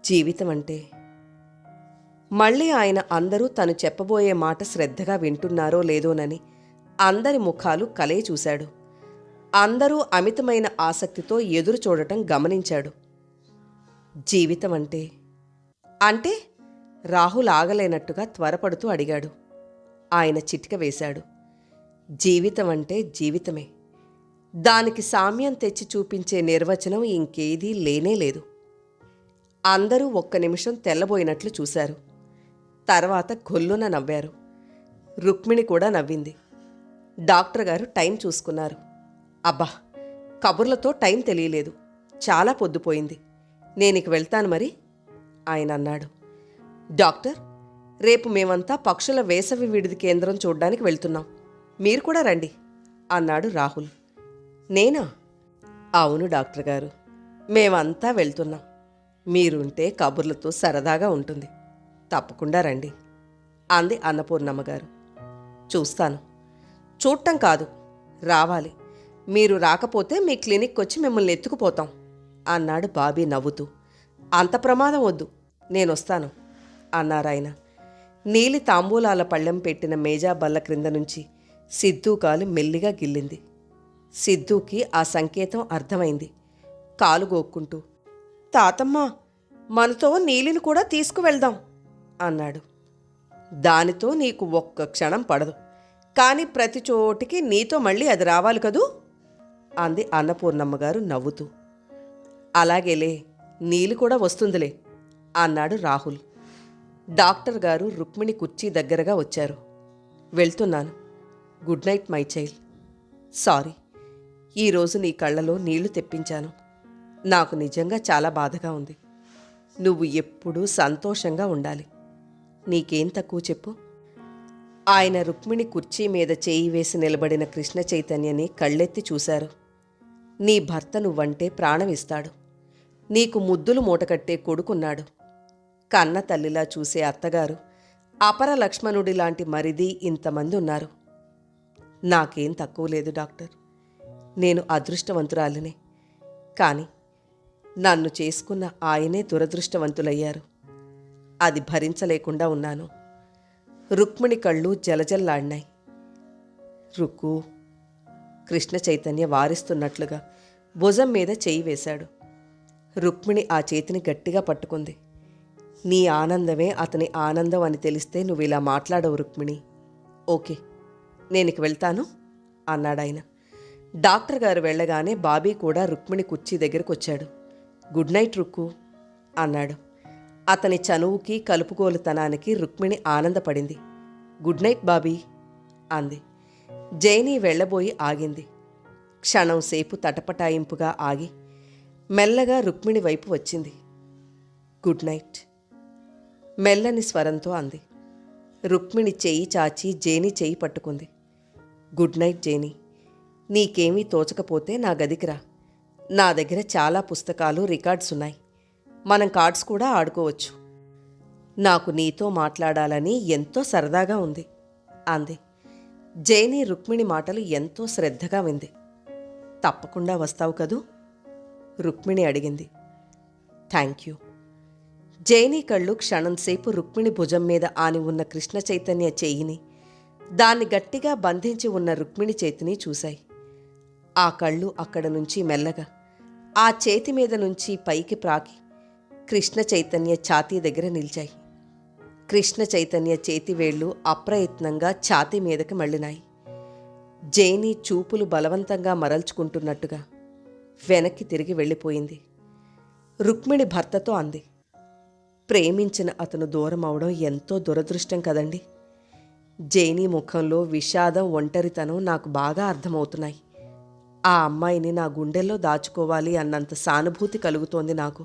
జీవితం అంటే మళ్ళీ ఆయన అందరూ తను చెప్పబోయే మాట శ్రద్ధగా వింటున్నారో లేదోనని అందరి ముఖాలు కలే చూశాడు. అందరూ అమితమైన ఆసక్తితో ఎదురు చూడటం గమనించాడు. జీవితం అంటే అంటే రాహుల్ ఆగలేనట్టుగా త్వరపడుతూ అడిగాడు. ఆయన చిటిక వేశాడు. జీవితం అంటే జీవితమే. దానికి సామ్యం తెచ్చి చూపించే నిర్వచనం ఇంకేదీ లేనేలేదు. అందరూ ఒక్క నిమిషం తెల్లబోయినట్లు చూశారు. తర్వాత గొల్లున నవ్వారు. రుక్మిణి కూడా నవ్వింది. డాక్టర్ గారు టైం చూసుకున్నారు. అబ్బా, కబుర్లతో టైం తెలియలేదు. చాలా పొద్దుపోయింది. నేనిక వెళ్తాను మరి ఆయన అన్నాడు. డాక్టర్, రేపు మేమంతా పక్షుల వేసవి విడిది కేంద్రం చూడ్డానికి వెళ్తున్నాం. మీరు కూడా రండి అన్నాడు రాహుల్. నేనా? అవును డాక్టర్ గారు, మేమంతా వెళ్తున్నాం. మీరుంటే కబుర్లతో సరదాగా ఉంటుంది. తప్పకుండా రండి అంది అన్నపూర్ణమ్మగారు. చూస్తాను. చూడటం కాదు, రావాలి. మీరు రాకపోతే మీ క్లినిక్ వచ్చి మిమ్మల్ని ఎత్తుకుపోతాం అన్నాడు బాబీ నవ్వుతూ. అంత ప్రమాదం వద్దు, నేనొస్తాను అన్నారాయన. నీలి తాంబూలాల పళ్ళెం పెట్టిన మేజా బల్ల క్రింద నుంచి సిద్ధూ కాలు మెల్లిగా గిల్లింది. సిద్ధూకి ఆ సంకేతం అర్థమైంది. కాలు గోక్కుంటూ, తాతమ్మ, మనతో నీలిని కూడా తీసుకువెళ్దాం అన్నాడు. దానితో నీకు ఒక్క క్షణం పడదు, కానీ ప్రతి చోటికి నీతో మళ్ళీ అది రావాలి కదూ అంది అన్నపూర్ణమ్మగారు నవ్వుతూ. అలాగేలే, నీలి కూడా వస్తుందిలే అన్నాడు రాహుల్. డాక్టర్ గారు రుక్మిణి కుర్చీ దగ్గరగా వచ్చారు. వెళ్తున్నాను. Good night my child. Sorry, ఈరోజు నీ కళ్ళలో నీళ్లు తెప్పించాను. నాకు నిజంగా చాలా బాధగా ఉంది. నువ్వు ఎప్పుడూ సంతోషంగా ఉండాలి. నీకేం తక్కువ చెప్పు? ఆయన రుక్మిణి కుర్చీ మీద చేయి వేసి నిలబడిన కృష్ణ చైతన్యని కళ్ళెత్తి చూశారు. నీ భర్త నువ్వంటే ప్రాణమిస్తాడు. నీకు ముద్దులు మూటకట్టే కొడుకున్నాడు. కన్న తల్లిలా చూసే అత్తగారు, అపర లక్ష్మణుడి లాంటి మరిది ఇంతమంది ఉన్నారు. నాకేం తక్కువ లేదు డాక్టర్. నేను అదృష్టవంతురాలినే. కానీ నన్ను చేసుకున్న ఆయనే దురదృష్టవంతులయ్యారు. అది భరించలేకుండా ఉన్నాను. రుక్మిణి కళ్ళు జలజల్లాడినాయి. రుక్కు, కృష్ణ చైతన్య వారిస్తున్నట్లుగా భుజం మీద చేయి వేశాడు. రుక్మిణి ఆ చేతిని గట్టిగా పట్టుకుంది. నీ ఆనందమే అతని ఆనందం అని తెలిస్తే నువ్వు ఇలా మాట్లాడవు రుక్మిణి. ఓకే, నేనిక వెళ్తాను అన్నాడాయన. డాక్టర్ గారు వెళ్ళగానే బాబీ కూడా రుక్మిణి కుర్చీ దగ్గరకు వచ్చాడు. గుడ్ నైట్ రుక్కు అన్నాడు. అతని చనువుకి కలుపుగోలుతనానికి రుక్మిణి ఆనందపడింది. గుడ్ నైట్ బాబీ అంది. జైని వెళ్ళబోయి ఆగింది. క్షణం సేపు తటపటాయింపుగా ఆగి మెల్లగా రుక్మిణి వైపు వచ్చింది. గుడ్ నైట్ మెల్లని స్వరంతో అంది. రుక్మిణి చెయ్యి చాచి జేని చెయ్యి పట్టుకుంది. Good night Jenny. నీకేమీ తోచకపోతే నా గదికి రా. నా దగ్గర చాలా పుస్తకాలు, రికార్డ్స్ ఉన్నాయి. మనం కార్డ్స్ కూడా ఆడుకోవచ్చు. నాకు నీతో మాట్లాడాలని ఎంతో సరదాగా ఉంది అంది. జైని రుక్మిణి మాటలు ఎంతో శ్రద్ధగా వింది. తప్పకుండా వస్తావు కదూ రుక్మిణి అడిగింది. Thank you. జైని కళ్ళు క్షణంసేపు రుక్మిణి భుజం మీద ఆని ఉన్న కృష్ణ చైతన్య చేయిని, దాన్ని గట్టిగా బంధించి ఉన్న రుక్మిణి చేతిని చూశాయి. ఆ కళ్ళు అక్కడ నుంచి మెల్లగా ఆ చేతి మీద నుంచి పైకి ప్రాకి కృష్ణ చైతన్య ఛాతీ దగ్గర నిలిచాయి. కృష్ణ చైతన్య చేతివేళ్లు అప్రయత్నంగా ఛాతీ మీదకి మళ్ళినాయి. జైని చూపులు బలవంతంగా మరల్చుకుంటున్నట్టుగా వెనక్కి తిరిగి వెళ్ళిపోయింది. రుక్మిణి భర్తతో అంది. ప్రేమించిన అతను దూరం అవడం ఎంతో దురదృష్టం కదండి. జైని ముఖంలో విషాదం, ఒంటరితనం నాకు బాగా అర్థమవుతున్నాయి ఆ అమ్మాయిని నా గుండెల్లో దాచుకోవాలి అన్నంత సానుభూతి కలుగుతోంది నాకు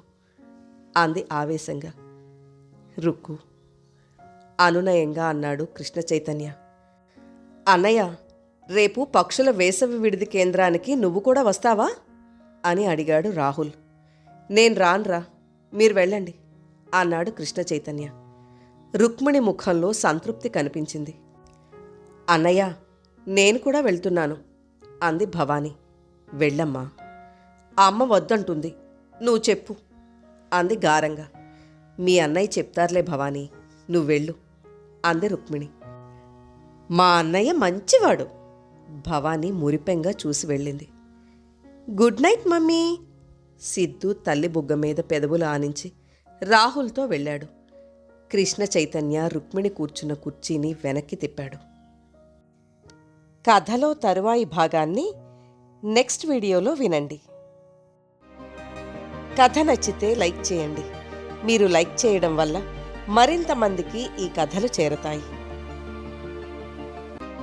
అంది ఆవేశంగా. రుక్కు అనునయంగా అన్నాడు కృష్ణ చైతన్య. అన్నయ్య, రేపు పక్షుల వేసవి విడిది కేంద్రానికి నువ్వు కూడా వస్తావా అని అడిగాడు రాహుల్. నేను రాన్రా, మీరు వెళ్ళండి అన్నాడు కృష్ణ చైతన్య. రుక్మిణి ముఖంలో సంతృప్తి కనిపించింది. అన్నయ్య, నేను కూడా వెళ్తున్నాను అంది భవానీ. వెళ్ళమ్మా, అమ్మ వద్దంటుంది, నువ్వు చెప్పు అంది గారంగా. మీ అన్నయ్య చెప్తారులే భవానీ, నువ్వెళ్ళు అంది రుక్మిణి. మా అన్నయ్య మంచివాడు భవానీ మురిపెంగా చూసి వెళ్ళింది. Good night mummy. సిద్ధు తల్లి బుగ్గ మీద పెదవులు ఆనించి రాహుల్తో వెళ్ళాడు. కృష్ణ చైతన్య రుక్మిణి కూర్చున్న కుర్చీని వెనక్కి తిప్పాడు. కథలో తరువాయి భాగాన్ని నెక్స్ట్ వీడియోలో వినండి. కథ నచ్చితే లైక్ చేయండి. మీరు లైక్ చేయడం వల్ల మరింత మందికి ఈ కథలు చేరతాయి.